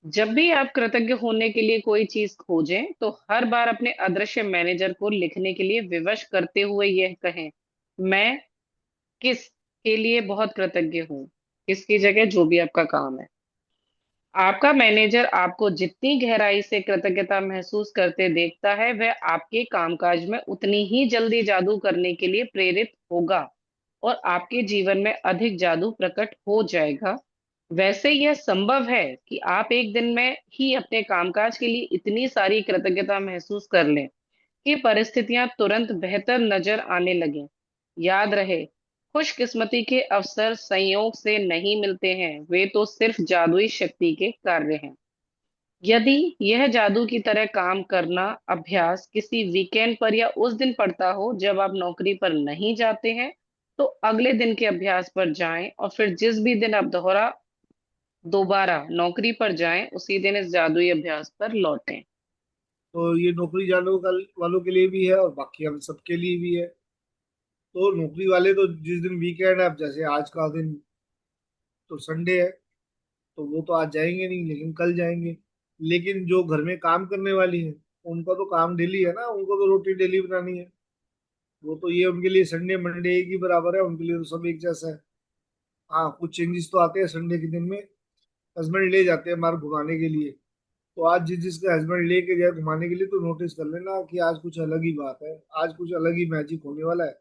जब भी आप कृतज्ञ होने के लिए कोई चीज खोजें तो हर बार अपने अदृश्य मैनेजर को लिखने के लिए विवश करते हुए यह कहें, मैं किस के लिए बहुत कृतज्ञ हूँ। किसकी जगह जो भी आपका काम है। आपका मैनेजर आपको जितनी गहराई से कृतज्ञता महसूस करते देखता है, वह आपके कामकाज में उतनी ही जल्दी जादू करने के लिए प्रेरित होगा और आपके जीवन में अधिक जादू प्रकट हो जाएगा। वैसे यह संभव है कि आप एक दिन में ही अपने कामकाज के लिए इतनी सारी कृतज्ञता महसूस कर लें कि परिस्थितियां तुरंत बेहतर नजर आने लगें। याद रहे, खुशकिस्मती के अवसर संयोग से नहीं मिलते हैं, वे तो सिर्फ जादुई शक्ति के कार्य हैं। यदि यह जादू की तरह काम करना अभ्यास किसी वीकेंड पर या उस दिन पड़ता हो जब आप नौकरी पर नहीं जाते हैं, तो अगले दिन के अभ्यास पर जाएं और फिर जिस भी दिन आप दोबारा नौकरी पर जाएं, उसी दिन इस जादुई अभ्यास पर लौटें। तो ये नौकरी जाने वालों के लिए भी है और बाकी हम सबके लिए भी है। तो नौकरी वाले तो जिस दिन वीकेंड है, अब जैसे आज का दिन तो संडे है, तो वो तो आज जाएंगे नहीं लेकिन कल जाएंगे। लेकिन जो घर में काम करने वाली है उनका तो काम डेली है ना, उनको तो रोटी डेली बनानी है। वो तो ये उनके लिए संडे मंडे एक ही बराबर है, उनके लिए तो सब एक जैसा है। हाँ, कुछ चेंजेस तो आते हैं संडे के दिन में। हस्बैंड ले जाते हैं बाहर घुमाने के लिए। तो आज जिसका हस्बैंड लेके जाए घुमाने के लिए तो नोटिस कर लेना कि आज कुछ अलग ही बात है, आज कुछ अलग ही मैजिक होने वाला है।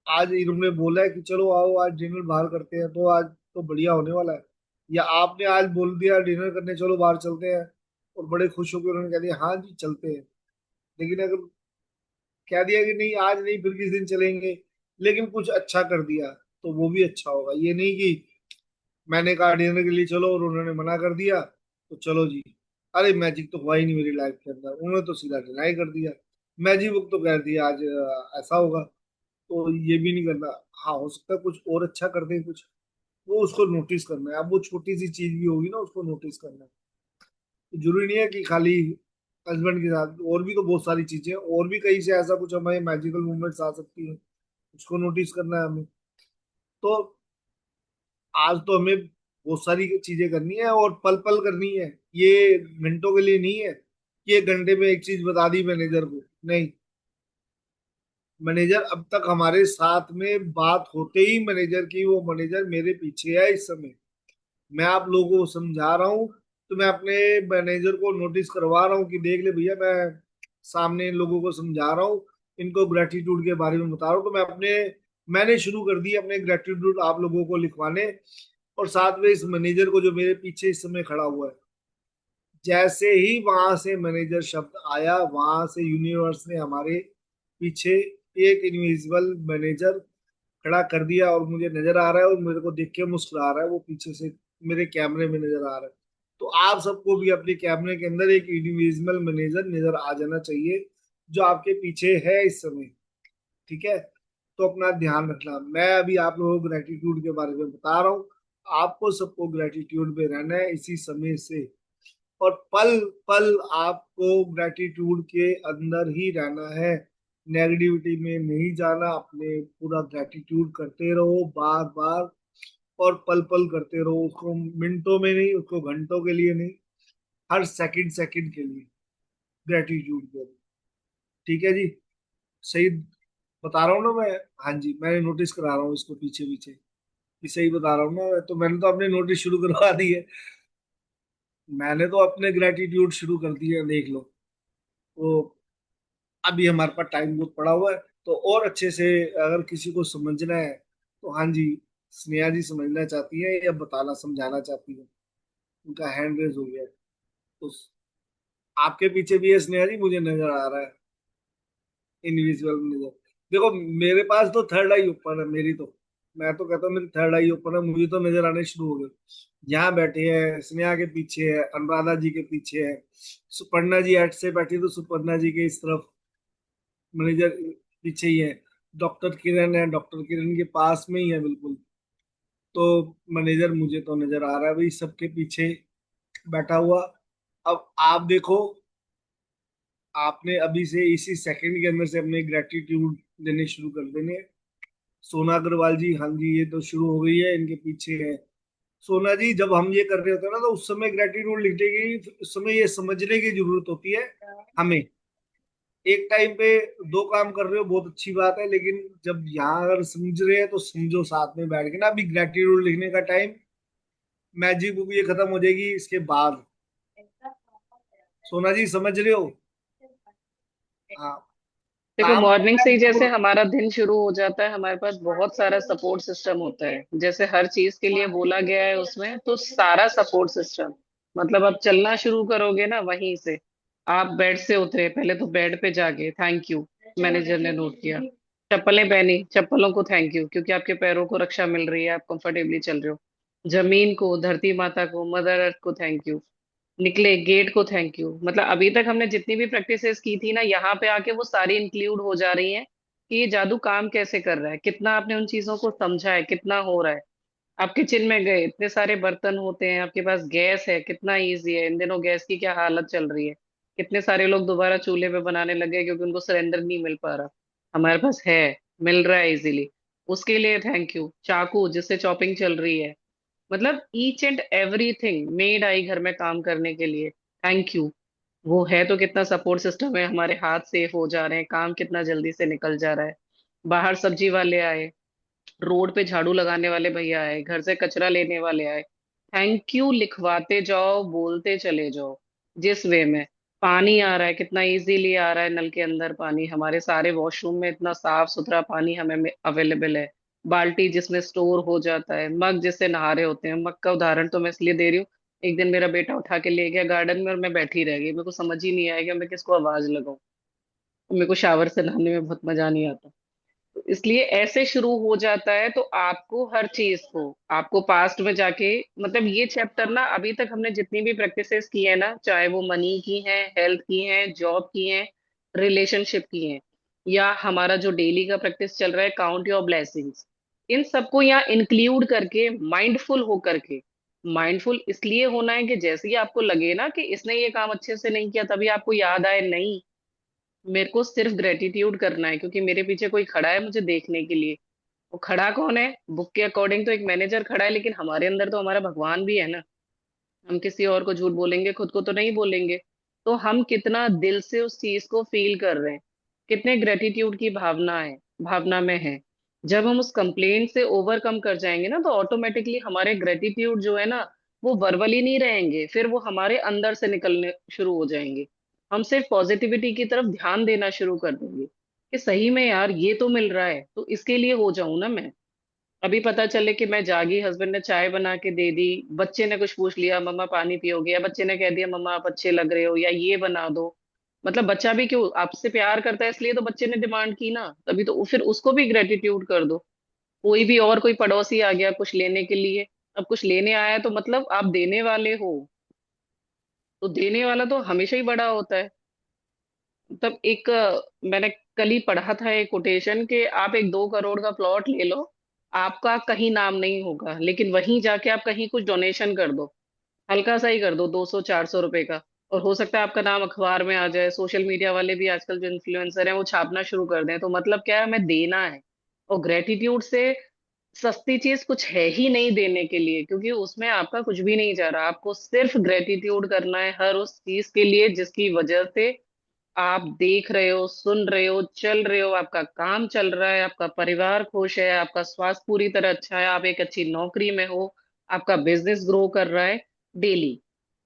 आज इन्होंने बोला है कि चलो आओ आज डिनर बाहर करते हैं, तो आज तो बढ़िया होने वाला है। या आपने आज बोल दिया डिनर करने चलो बाहर चलते हैं, और बड़े खुश होकर उन्होंने कह दिया हाँ जी चलते हैं। लेकिन अगर कह दिया कि नहीं आज नहीं फिर किस दिन चलेंगे, लेकिन कुछ अच्छा कर दिया तो वो भी अच्छा होगा। ये नहीं कि मैंने कहा डिनर के लिए चलो और उन्होंने मना कर दिया तो चलो जी। अरे मैजिक तो हुआ ही नहीं मेरी लाइफ के अंदर, उन्होंने तो सीधा डिनाई कर दिया। मैजिक बुक तो कह दिया आज ऐसा होगा, तो ये भी नहीं करना। हाँ, हो सकता है कुछ और अच्छा कर दें कुछ, वो उसको नोटिस करना है। अब वो छोटी सी चीज भी होगी ना उसको नोटिस करना है। तो जरूरी नहीं है कि खाली हस्बैंड के साथ, और भी तो बहुत सारी चीजें और भी कहीं से ऐसा कुछ हमारे मैजिकल मूवमेंट्स आ सकती है, उसको नोटिस करना है हमें। तो आज तो हमें बहुत सारी चीजें करनी है और पल पल करनी है। ये घंटों के लिए नहीं है कि एक घंटे में एक चीज बता दी मैनेजर को, नहीं। मैनेजर अब तक हमारे साथ में बात होते ही मैनेजर की, वो मैनेजर मेरे पीछे है इस समय। मैं आप लोगों को समझा रहा हूँ तो मैं अपने मैनेजर को नोटिस करवा रहा हूँ कि देख ले भैया, मैं सामने इन लोगों को समझा रहा हूँ, इनको ग्रेटिट्यूड के बारे में बता रहा हूँ। तो मैंने शुरू कर दी अपने ग्रेटिट्यूड आप लोगों को लिखवाने, और साथ में इस मैनेजर को जो मेरे पीछे इस समय खड़ा हुआ है। जैसे ही वहां से मैनेजर शब्द आया, वहां से यूनिवर्स ने हमारे पीछे एक इनविजिबल मैनेजर खड़ा कर दिया, और मुझे नजर आ रहा है और मेरे को देख के मुस्कुरा रहा है वो पीछे से, मेरे कैमरे में नजर आ रहा है। तो आप सबको भी अपने कैमरे के अंदर एक इनविजिबल मैनेजर नजर आ जाना चाहिए जो आपके पीछे है इस समय। ठीक है, तो अपना ध्यान रखना। मैं अभी आप लोगों को ग्रेटिट्यूड के बारे में बता रहा हूँ, आपको सबको ग्रेटिट्यूड में रहना है इसी समय से। और पल पल आपको ग्रेटिट्यूड के अंदर ही रहना है, नेगेटिविटी में नहीं जाना। अपने पूरा ग्रेटिट्यूड करते रहो बार बार, और पल पल करते रहो उसको, मिनटों में नहीं, उसको घंटों के लिए नहीं, हर सेकंड सेकंड के लिए। ग्रेटिट्यूड के। ठीक है जी, सही बता रहा हूँ ना मैं? हाँ जी, मैंने नोटिस करा रहा हूँ इसको पीछे पीछे कि सही बता रहा हूँ ना मैं? तो मैंने तो अपने नोटिस शुरू करवा दी है। मैंने तो अपने ग्रेटिट्यूड शुरू कर दिए, देख लो। तो अभी हमारे पास टाइम बहुत पड़ा हुआ है, तो और अच्छे से अगर किसी को समझना है तो हाँ जी, स्नेहा जी समझना चाहती है या बताना समझाना चाहती है? उनका हैंड रेज हो गया है। तो आपके पीछे भी है स्नेहा जी, मुझे नजर आ रहा है, इनविजिबल नजर। देखो, मेरे पास तो थर्ड आई ओपन है मेरी तो। मैं तो कहता हूँ मेरी थर्ड आई ओपन है, मुझे तो नजर आने शुरू हो गए। यहाँ बैठे हैं, स्नेहा के पीछे है, अनुराधा जी के पीछे है, सुपर्णा जी एट से बैठी, तो सुपर्णा जी के इस तरफ मैनेजर पीछे ही है। डॉक्टर किरण है, डॉक्टर किरण के पास में ही है बिल्कुल। तो मैनेजर मुझे तो नजर आ रहा है भाई सबके पीछे बैठा हुआ। अब आप देखो, आपने अभी से इसी सेकंड के अंदर से अपने ग्रेटिट्यूड देने शुरू कर देने हैं। सोना अग्रवाल जी, हाँ जी, ये तो शुरू हो गई है, इनके पीछे है। सोना जी, जब हम ये कर रहे होते हैं ना, तो उस समय ग्रेटिट्यूड लिखने की, उस समय ये समझने की जरूरत होती है हमें। एक टाइम पे दो काम कर रहे हो बहुत अच्छी बात है, लेकिन जब यहाँ अगर समझ रहे हैं तो समझो साथ में बैठ के ना। अभी ग्रेटिट्यूड लिखने का टाइम, मैजिक बुक ये खत्म हो जाएगी इसके बाद। सोना जी समझ रहे हो? हाँ। देखो, काम मॉर्निंग करना से है ही जैसे तो। हमारा दिन शुरू हो जाता है, हमारे पास बहुत सारा सपोर्ट सिस्टम होता है। जैसे हर चीज के लिए बोला गया है उसमें, तो सारा सपोर्ट सिस्टम, मतलब आप चलना शुरू करोगे ना वहीं से। आप बेड से उतरे, पहले तो बेड पे जाके थैंक यू, मैनेजर ने नोट किया। चप्पलें पहनी, चप्पलों को थैंक यू, क्योंकि आपके पैरों को रक्षा मिल रही है, आप कंफर्टेबली चल रहे हो। जमीन को, धरती माता को, मदर अर्थ को थैंक यू। निकले गेट को थैंक यू। मतलब अभी तक हमने जितनी भी प्रैक्टिसेस की थी ना, यहाँ पे आके वो सारी इंक्लूड हो जा रही हैं कि ये जादू काम कैसे कर रहा है, कितना आपने उन चीजों को समझा है, कितना हो रहा है। आप किचन में गए, इतने सारे बर्तन होते हैं, आपके पास गैस है, कितना इजी है। इन दिनों गैस की क्या हालत चल रही है, कितने सारे लोग दोबारा चूल्हे पे बनाने लगे क्योंकि उनको सिलेंडर नहीं मिल पा रहा। हमारे पास है, मिल रहा है इजीली, उसके लिए थैंक यू। चाकू जिससे चॉपिंग चल रही है, मतलब ईच एंड एवरीथिंग, मेड आई घर में काम करने के लिए, थैंक यू। वो है तो कितना सपोर्ट सिस्टम है, हमारे हाथ सेफ हो जा रहे हैं, काम कितना जल्दी से निकल जा रहा है। बाहर सब्जी वाले आए, रोड पे झाड़ू लगाने वाले भैया आए, घर से कचरा लेने वाले आए, थैंक यू लिखवाते जाओ, बोलते चले जाओ। जिस वे में पानी आ रहा है, कितना इजीली आ रहा है नल के अंदर पानी, हमारे सारे वॉशरूम में इतना साफ सुथरा पानी हमें अवेलेबल है। बाल्टी जिसमें स्टोर हो जाता है, मग जिससे नहा रहे होते हैं। मग का उदाहरण तो मैं इसलिए दे रही हूँ, एक दिन मेरा बेटा उठा के ले गया गार्डन में और मैं बैठी रह गई, मेरे को समझ ही नहीं आएगा मैं किसको आवाज लगाऊं। मेरे को शावर से नहाने में बहुत मजा नहीं आता। तो इसलिए ऐसे शुरू हो जाता है। तो आपको हर चीज को, आपको पास्ट में जाके, मतलब ये चैप्टर ना, अभी तक हमने जितनी भी प्रैक्टिसेस की है ना, चाहे वो मनी की हैं, हेल्थ की हैं, जॉब की हैं, रिलेशनशिप की हैं, या हमारा जो डेली का प्रैक्टिस चल रहा है काउंट योर ब्लेसिंग्स, इन सबको यहाँ इंक्लूड करके माइंडफुल होकर के। माइंडफुल इसलिए होना है कि जैसे ही आपको लगे ना कि इसने ये काम अच्छे से नहीं किया, तभी आपको याद आए नहीं, मेरे को सिर्फ ग्रेटिट्यूड करना है क्योंकि मेरे पीछे कोई खड़ा है मुझे देखने के लिए। वो खड़ा कौन है? बुक के अकॉर्डिंग तो एक मैनेजर खड़ा है, लेकिन हमारे अंदर तो हमारा भगवान भी है ना। हम किसी और को झूठ बोलेंगे, खुद को तो नहीं बोलेंगे। तो हम कितना दिल से उस चीज को फील कर रहे हैं, कितने ग्रेटिट्यूड की भावना है, भावना में है। जब हम उस कंप्लेंट से ओवरकम कर जाएंगे ना, तो ऑटोमेटिकली हमारे ग्रेटिट्यूड जो है ना, वो वर्बली नहीं रहेंगे, फिर वो हमारे अंदर से निकलने शुरू हो जाएंगे। हम सिर्फ पॉजिटिविटी की तरफ ध्यान देना शुरू कर देंगे कि सही में यार ये तो मिल रहा है, तो इसके लिए हो जाऊं ना मैं। अभी पता चले कि मैं जागी, हस्बैंड ने चाय बना के दे दी, बच्चे ने कुछ पूछ लिया, मम्मा पानी पियोगे, या बच्चे ने कह दिया मम्मा आप अच्छे लग रहे हो, या ये बना दो। मतलब बच्चा भी क्यों, आपसे प्यार करता है इसलिए तो बच्चे ने डिमांड की ना, तभी तो फिर उसको भी ग्रेटिट्यूड कर दो। कोई भी और कोई पड़ोसी आ गया कुछ लेने के लिए, अब कुछ लेने आया है तो मतलब आप देने वाले हो, तो देने वाला तो हमेशा ही बड़ा होता है। तब एक मैंने कल ही पढ़ा था एक कोटेशन कि आप एक 2 करोड़ का प्लॉट ले लो, आपका कहीं नाम नहीं होगा, लेकिन वहीं जाके आप कहीं कुछ डोनेशन कर दो, हल्का सा ही कर दो, 200-400 रुपए का, और हो सकता है आपका नाम अखबार में आ जाए। सोशल मीडिया वाले भी आजकल जो इन्फ्लुएंसर हैं वो छापना शुरू कर दें। तो मतलब क्या है, हमें देना है। और ग्रेटिट्यूड से सस्ती चीज कुछ है ही नहीं देने के लिए, क्योंकि उसमें आपका कुछ भी नहीं जा रहा, आपको सिर्फ ग्रेटिट्यूड करना है हर उस चीज के लिए जिसकी वजह से आप देख रहे हो, सुन रहे हो, चल रहे हो, आपका काम चल रहा है, आपका परिवार खुश है, आपका स्वास्थ्य पूरी तरह अच्छा है, आप एक अच्छी नौकरी में हो, आपका बिजनेस ग्रो कर रहा है डेली।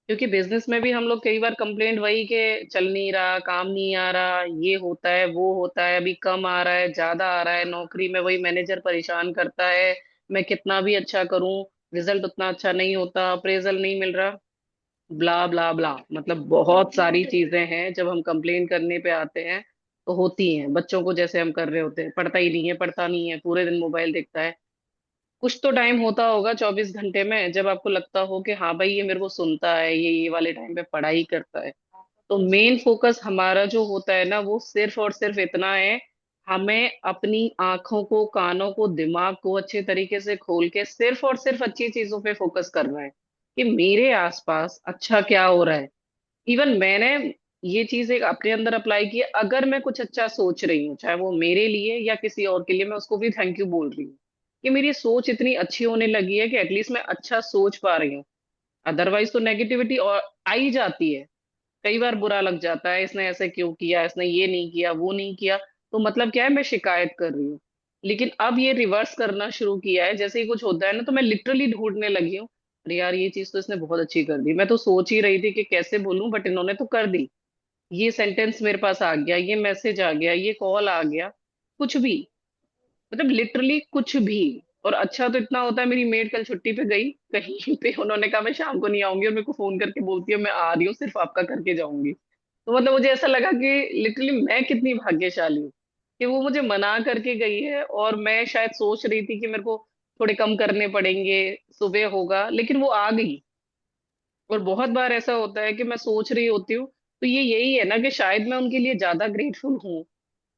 क्योंकि बिजनेस में भी हम लोग कई बार कंप्लेंट वही के चल नहीं रहा, काम नहीं आ रहा, ये होता है वो होता है, अभी कम आ रहा है ज्यादा आ रहा है, नौकरी में वही मैनेजर परेशान करता है, मैं कितना भी अच्छा करूं रिजल्ट उतना अच्छा नहीं होता, अप्रेजल नहीं मिल रहा, ब्ला ब्ला ब्ला। मतलब बहुत सारी चीजें हैं जब हम कंप्लेन करने पे आते हैं तो होती हैं। बच्चों को जैसे हम कर रहे होते हैं, पढ़ता ही नहीं है, पढ़ता नहीं है, पूरे दिन मोबाइल देखता है। कुछ तो टाइम होता होगा 24 घंटे में जब आपको लगता हो कि हाँ भाई ये मेरे को सुनता है, ये वाले टाइम पे पढ़ाई करता है। तो मेन फोकस हमारा जो होता है ना, वो सिर्फ और सिर्फ इतना है, हमें अपनी आंखों को, कानों को, दिमाग को अच्छे तरीके से खोल के सिर्फ और सिर्फ अच्छी चीजों पे फोकस करना है कि मेरे आसपास अच्छा क्या हो रहा है। इवन मैंने ये चीज एक अपने अंदर अप्लाई की है, अगर मैं कुछ अच्छा सोच रही हूँ चाहे वो मेरे लिए या किसी और के लिए, मैं उसको भी थैंक यू बोल रही हूँ कि मेरी सोच इतनी अच्छी होने लगी है कि एटलीस्ट मैं अच्छा सोच पा रही हूँ। अदरवाइज तो नेगेटिविटी और आ ही जाती है। कई बार बुरा लग जाता है, इसने ऐसे क्यों किया, इसने ये नहीं किया, वो नहीं किया, तो मतलब क्या है, मैं शिकायत कर रही हूँ। लेकिन अब ये रिवर्स करना शुरू किया है, जैसे ही कुछ होता है ना तो मैं लिटरली ढूंढने लगी हूँ, अरे यार ये चीज तो इसने बहुत अच्छी कर दी, मैं तो सोच ही रही थी कि कैसे बोलूं बट इन्होंने तो कर दी, ये सेंटेंस मेरे पास आ गया, ये मैसेज आ गया, ये कॉल आ गया, कुछ भी, मतलब लिटरली कुछ भी। और अच्छा तो इतना होता है, मेरी मेड कल छुट्टी पे गई कहीं पे, उन्होंने कहा मैं शाम को नहीं आऊंगी, और मेरे को फोन करके बोलती है मैं आ रही हूँ, सिर्फ आपका करके जाऊंगी। तो मतलब मुझे ऐसा लगा कि लिटरली मैं कितनी भाग्यशाली हूँ कि वो मुझे मना करके गई है, और मैं शायद सोच रही थी कि मेरे को थोड़े कम करने पड़ेंगे, सुबह होगा, लेकिन वो आ गई। और बहुत बार ऐसा होता है कि मैं सोच रही होती हूँ, तो ये यही है ना कि शायद मैं उनके लिए ज्यादा ग्रेटफुल हूँ।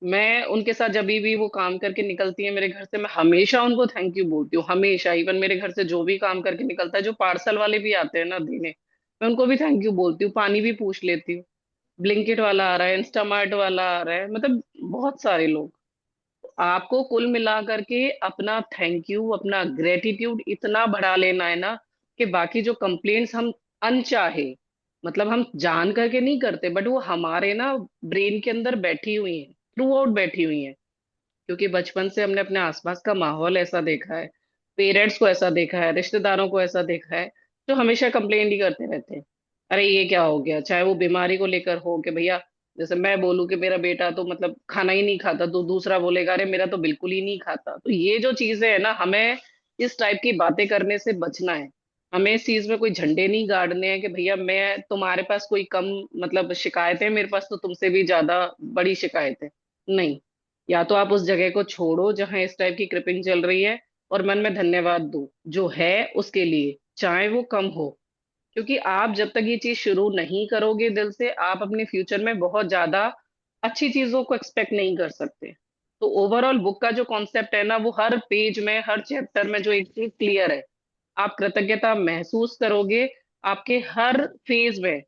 मैं उनके साथ जब भी वो काम करके निकलती है मेरे घर से, मैं हमेशा उनको थैंक यू बोलती हूँ, हमेशा। इवन मेरे घर से जो भी काम करके निकलता है, जो पार्सल वाले भी आते हैं ना देने, मैं उनको भी थैंक यू बोलती हूँ, पानी भी पूछ लेती हूँ। ब्लिंकिट वाला आ रहा है, इंस्टामार्ट वाला आ रहा है, मतलब बहुत सारे लोग। आपको कुल मिला करके अपना थैंक यू, अपना ग्रेटिट्यूड इतना बढ़ा लेना है ना कि बाकी जो कंप्लेंट्स हम अनचाहे, मतलब हम जान करके नहीं करते, बट वो हमारे ना ब्रेन के अंदर बैठी हुई है, थ्रू आउट बैठी हुई है। क्योंकि बचपन से हमने अपने आसपास का माहौल ऐसा देखा है, पेरेंट्स को ऐसा देखा है, रिश्तेदारों को ऐसा देखा है, जो हमेशा कंप्लेन ही करते रहते हैं, अरे ये क्या हो गया, चाहे वो बीमारी को लेकर हो कि भैया, जैसे मैं बोलूं कि मेरा बेटा तो मतलब खाना ही नहीं खाता, तो दूसरा बोलेगा अरे मेरा तो बिल्कुल ही नहीं खाता। तो ये जो चीजें है ना, हमें इस टाइप की बातें करने से बचना है। हमें इस चीज में कोई झंडे नहीं गाड़ने हैं कि भैया मैं तुम्हारे पास कोई कम मतलब शिकायत है, मेरे पास तो तुमसे भी ज्यादा बड़ी शिकायत है। नहीं, या तो आप उस जगह को छोड़ो जहां इस टाइप की क्रिपिंग चल रही है, और मन में धन्यवाद दो जो है उसके लिए, चाहे वो कम हो। क्योंकि आप जब तक ये चीज शुरू नहीं करोगे दिल से, आप अपने फ्यूचर में बहुत ज्यादा अच्छी चीजों को एक्सपेक्ट नहीं कर सकते। तो ओवरऑल बुक का जो कॉन्सेप्ट है ना, वो हर पेज में, हर चैप्टर में जो एक चीज क्लियर है, आप कृतज्ञता महसूस करोगे आपके हर फेज में,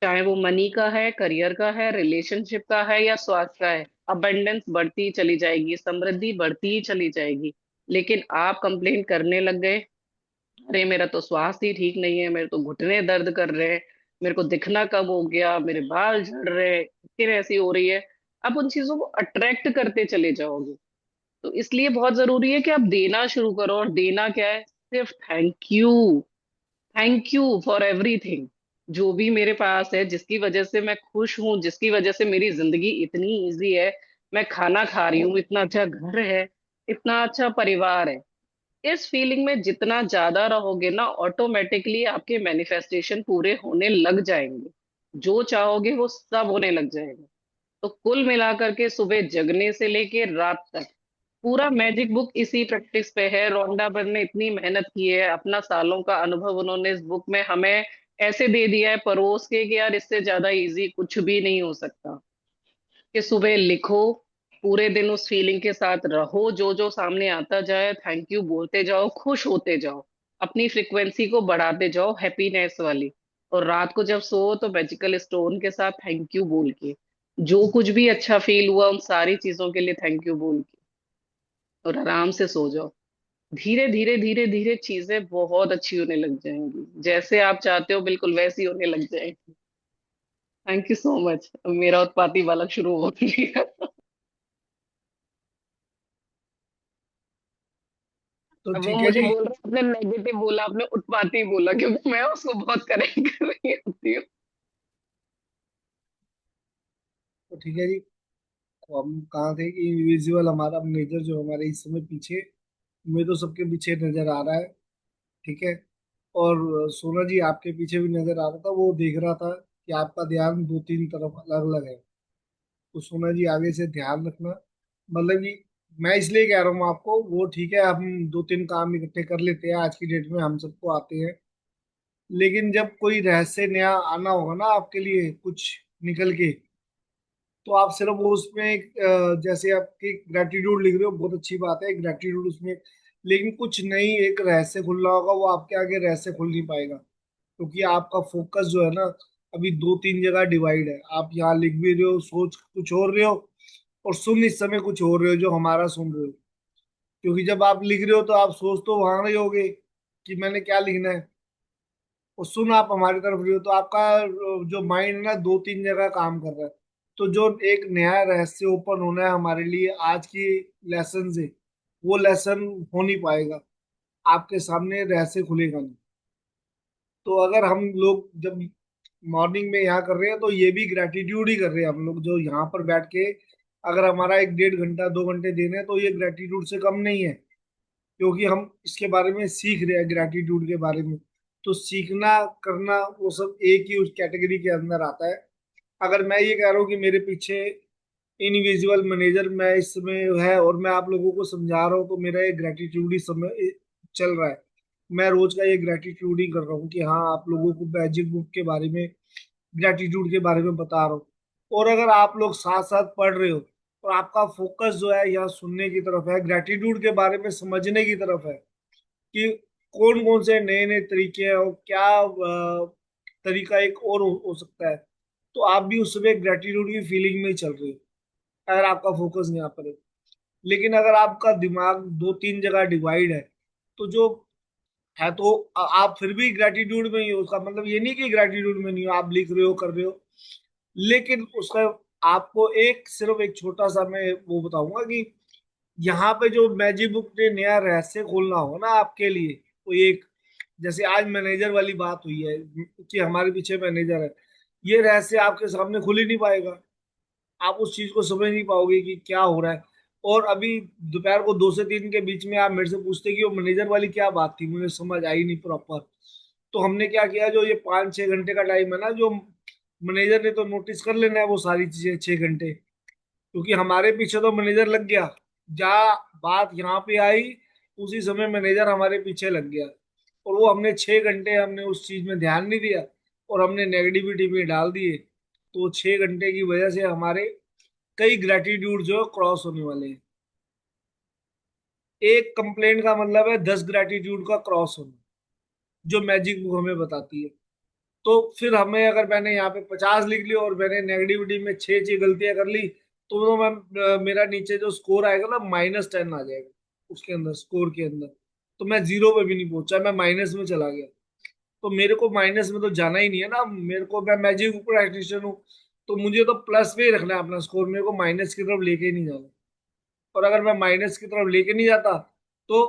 चाहे वो मनी का है, करियर का है, रिलेशनशिप का है, या स्वास्थ्य का है। अबंडेंस बढ़ती चली जाएगी, समृद्धि बढ़ती ही चली जाएगी। लेकिन आप कंप्लेन करने लग गए, अरे मेरा तो स्वास्थ्य ही ठीक नहीं है, मेरे तो घुटने दर्द कर रहे हैं, मेरे को दिखना कब हो गया, मेरे बाल झड़ रहे हैं, स्किन ऐसी हो रही है, आप उन चीजों को अट्रैक्ट करते चले जाओगे। तो इसलिए बहुत जरूरी है कि आप देना शुरू करो। और देना क्या है, सिर्फ thank you. Thank you for everything. जो भी मेरे पास है, जिसकी वजह से मैं खुश हूँ, जिसकी वजह से मेरी जिंदगी इतनी इजी है, मैं खाना खा रही हूँ, इतना अच्छा घर है, इतना अच्छा परिवार है, इस फीलिंग में जितना ज्यादा रहोगे ना, ऑटोमेटिकली आपके मैनिफेस्टेशन पूरे होने लग जाएंगे। जो चाहोगे वो सब होने लग जाएगा। तो कुल मिलाकर के सुबह जगने से लेके रात तक पूरा मैजिक बुक इसी प्रैक्टिस पे है। रोंडा बर्न ने इतनी मेहनत की है, अपना सालों का अनुभव उन्होंने इस बुक में हमें ऐसे दे दिया है परोस के कि यार इससे ज्यादा इजी कुछ भी नहीं हो सकता। कि सुबह लिखो, पूरे दिन उस फीलिंग के साथ रहो, जो जो सामने आता जाए थैंक यू बोलते जाओ, खुश होते जाओ, अपनी फ्रिक्वेंसी को बढ़ाते जाओ हैप्पीनेस वाली। और रात को जब सो तो मैजिकल स्टोन के साथ थैंक यू बोल के, जो कुछ भी अच्छा फील हुआ उन सारी चीजों के लिए थैंक यू बोल के, और आराम से सो जाओ। धीरे धीरे धीरे धीरे चीजें बहुत अच्छी होने लग जाएंगी, जैसे आप चाहते हो बिल्कुल वैसी होने लग जाएंगी। Thank you so much. मेरा उत्पाती बालक शुरू हो गया। तो अब वो ठीक है मुझे जी। बोल रहा है आपने नेगेटिव बोला, आपने उत्पाती बोला, क्योंकि मैं उसको बहुत करेक्ट कर रही होती हूँ। तो ठीक है जी। तो हम कहाँ थे कि इंडिविजुअल हमारा मैनेजर जो हमारे इस समय पीछे, मैं तो सबके पीछे नजर आ रहा है। ठीक है। और सोना जी आपके पीछे भी नजर आ रहा था, वो देख रहा था कि आपका ध्यान दो तीन तरफ अलग अलग है। तो सोना जी आगे से ध्यान रखना। मतलब कि मैं इसलिए कह रहा हूँ आपको, वो ठीक है हम दो तीन काम इकट्ठे कर लेते हैं, आज की डेट में हम सबको आते हैं। लेकिन जब कोई रहस्य नया आना होगा ना आपके लिए कुछ निकल के, तो आप सिर्फ वो उसमें जैसे आपकी ग्रेटिट्यूड लिख रहे हो, बहुत अच्छी बात है ग्रेटिट्यूड उसमें। लेकिन कुछ नई एक रहस्य खुल रहा होगा, वो आपके आगे रहस्य खुल नहीं पाएगा, क्योंकि आपका फोकस जो है ना अभी दो तीन जगह डिवाइड है। आप यहाँ लिख भी रहे हो, सोच कुछ और रहे हो, और सुन इस समय कुछ और रहे हो जो हमारा सुन रहे हो। क्योंकि जब आप लिख रहे हो तो आप सोच तो वहां रहे होगे कि मैंने क्या लिखना है, और सुन आप हमारी तरफ रहे हो, तो आपका जो माइंड है ना दो तीन जगह काम कर रहा है। तो जो एक नया रहस्य ओपन होना है हमारे लिए आज की लेसन से, वो लेसन हो नहीं पाएगा, आपके सामने रहस्य खुलेगा नहीं। तो अगर हम लोग जब मॉर्निंग में यहाँ कर रहे हैं, तो ये भी ग्रेटिट्यूड ही कर रहे हैं हम लोग जो यहाँ पर बैठ के। अगर हमारा एक डेढ़ घंटा दो घंटे देने हैं, तो ये ग्रेटिट्यूड से कम नहीं है, क्योंकि हम इसके बारे में सीख रहे हैं ग्रेटिट्यूड के बारे में। तो सीखना करना वो सब एक ही उस कैटेगरी के अंदर आता है। अगर मैं ये कह रहा हूँ कि मेरे पीछे इनविजिबल मैनेजर मैं इस समय है और मैं आप लोगों को समझा रहा हूँ, तो मेरा ये ग्रेटिट्यूड ही समय चल रहा है। मैं रोज का ये ग्रेटिट्यूड ही कर रहा हूँ कि हाँ आप लोगों को मैजिक बुक के बारे में, ग्रेटिट्यूड के बारे में बता रहा हूँ। और अगर आप लोग साथ साथ पढ़ रहे हो और आपका फोकस जो है यहाँ सुनने की तरफ है, ग्रेटिट्यूड के बारे में समझने की तरफ है कि कौन कौन से नए नए तरीके हैं और क्या तरीका एक और हो सकता है, तो आप भी उस समय ग्रेटिट्यूड की फीलिंग में ही चल रहे हो, अगर आपका फोकस यहाँ पर है। लेकिन अगर आपका दिमाग दो तीन जगह डिवाइड है, तो जो है तो आप फिर भी ग्रेटिट्यूड में ही हो। उसका मतलब ये नहीं कि ग्रेटिट्यूड में नहीं हो, आप लिख रहे हो कर रहे हो। लेकिन उसका आपको एक सिर्फ एक छोटा सा मैं वो बताऊंगा कि यहाँ पे जो मैजिक बुक ने नया रहस्य खोलना हो ना आपके लिए, तो एक जैसे आज मैनेजर वाली बात हुई है कि हमारे पीछे मैनेजर है, ये रहस्य आपके सामने खुल ही नहीं पाएगा। आप उस चीज को समझ नहीं पाओगे कि क्या हो रहा है। और अभी दोपहर को 2 से 3 के बीच में आप मेरे से पूछते कि वो मैनेजर वाली क्या बात थी, मुझे समझ आई नहीं प्रॉपर। तो हमने क्या किया, जो ये 5-6 घंटे का टाइम है ना, जो मैनेजर ने तो नोटिस कर लेना है वो सारी चीजें 6 घंटे, क्योंकि हमारे पीछे तो मैनेजर लग गया। जहाँ बात यहाँ पे आई, उसी समय मैनेजर हमारे पीछे लग गया, और वो हमने 6 घंटे हमने उस चीज में ध्यान नहीं दिया, और हमने नेगेटिविटी में डाल दिए। तो 6 घंटे की वजह से हमारे कई ग्रेटिट्यूड जो क्रॉस होने वाले हैं। एक कंप्लेंट का मतलब है 10 ग्रेटिट्यूड का क्रॉस होना, जो मैजिक बुक हमें बताती है। तो फिर हमें, अगर मैंने यहाँ पे 50 लिख लिया और मैंने नेगेटिविटी में छह छह गलतियां कर ली, तो मैं मेरा नीचे जो स्कोर आएगा ना -10 आ जाएगा उसके अंदर, स्कोर के अंदर। तो मैं जीरो पे भी नहीं पहुंचा, मैं माइनस में चला गया। तो मेरे को माइनस में तो जाना ही नहीं है ना, मेरे को, मैं मैजिक बुक प्रैक्टिशनर हूँ, तो मुझे तो प्लस में ही रखना है अपना स्कोर, मेरे को माइनस की तरफ लेके ही नहीं जाना। और अगर मैं माइनस की तरफ लेके नहीं जाता, तो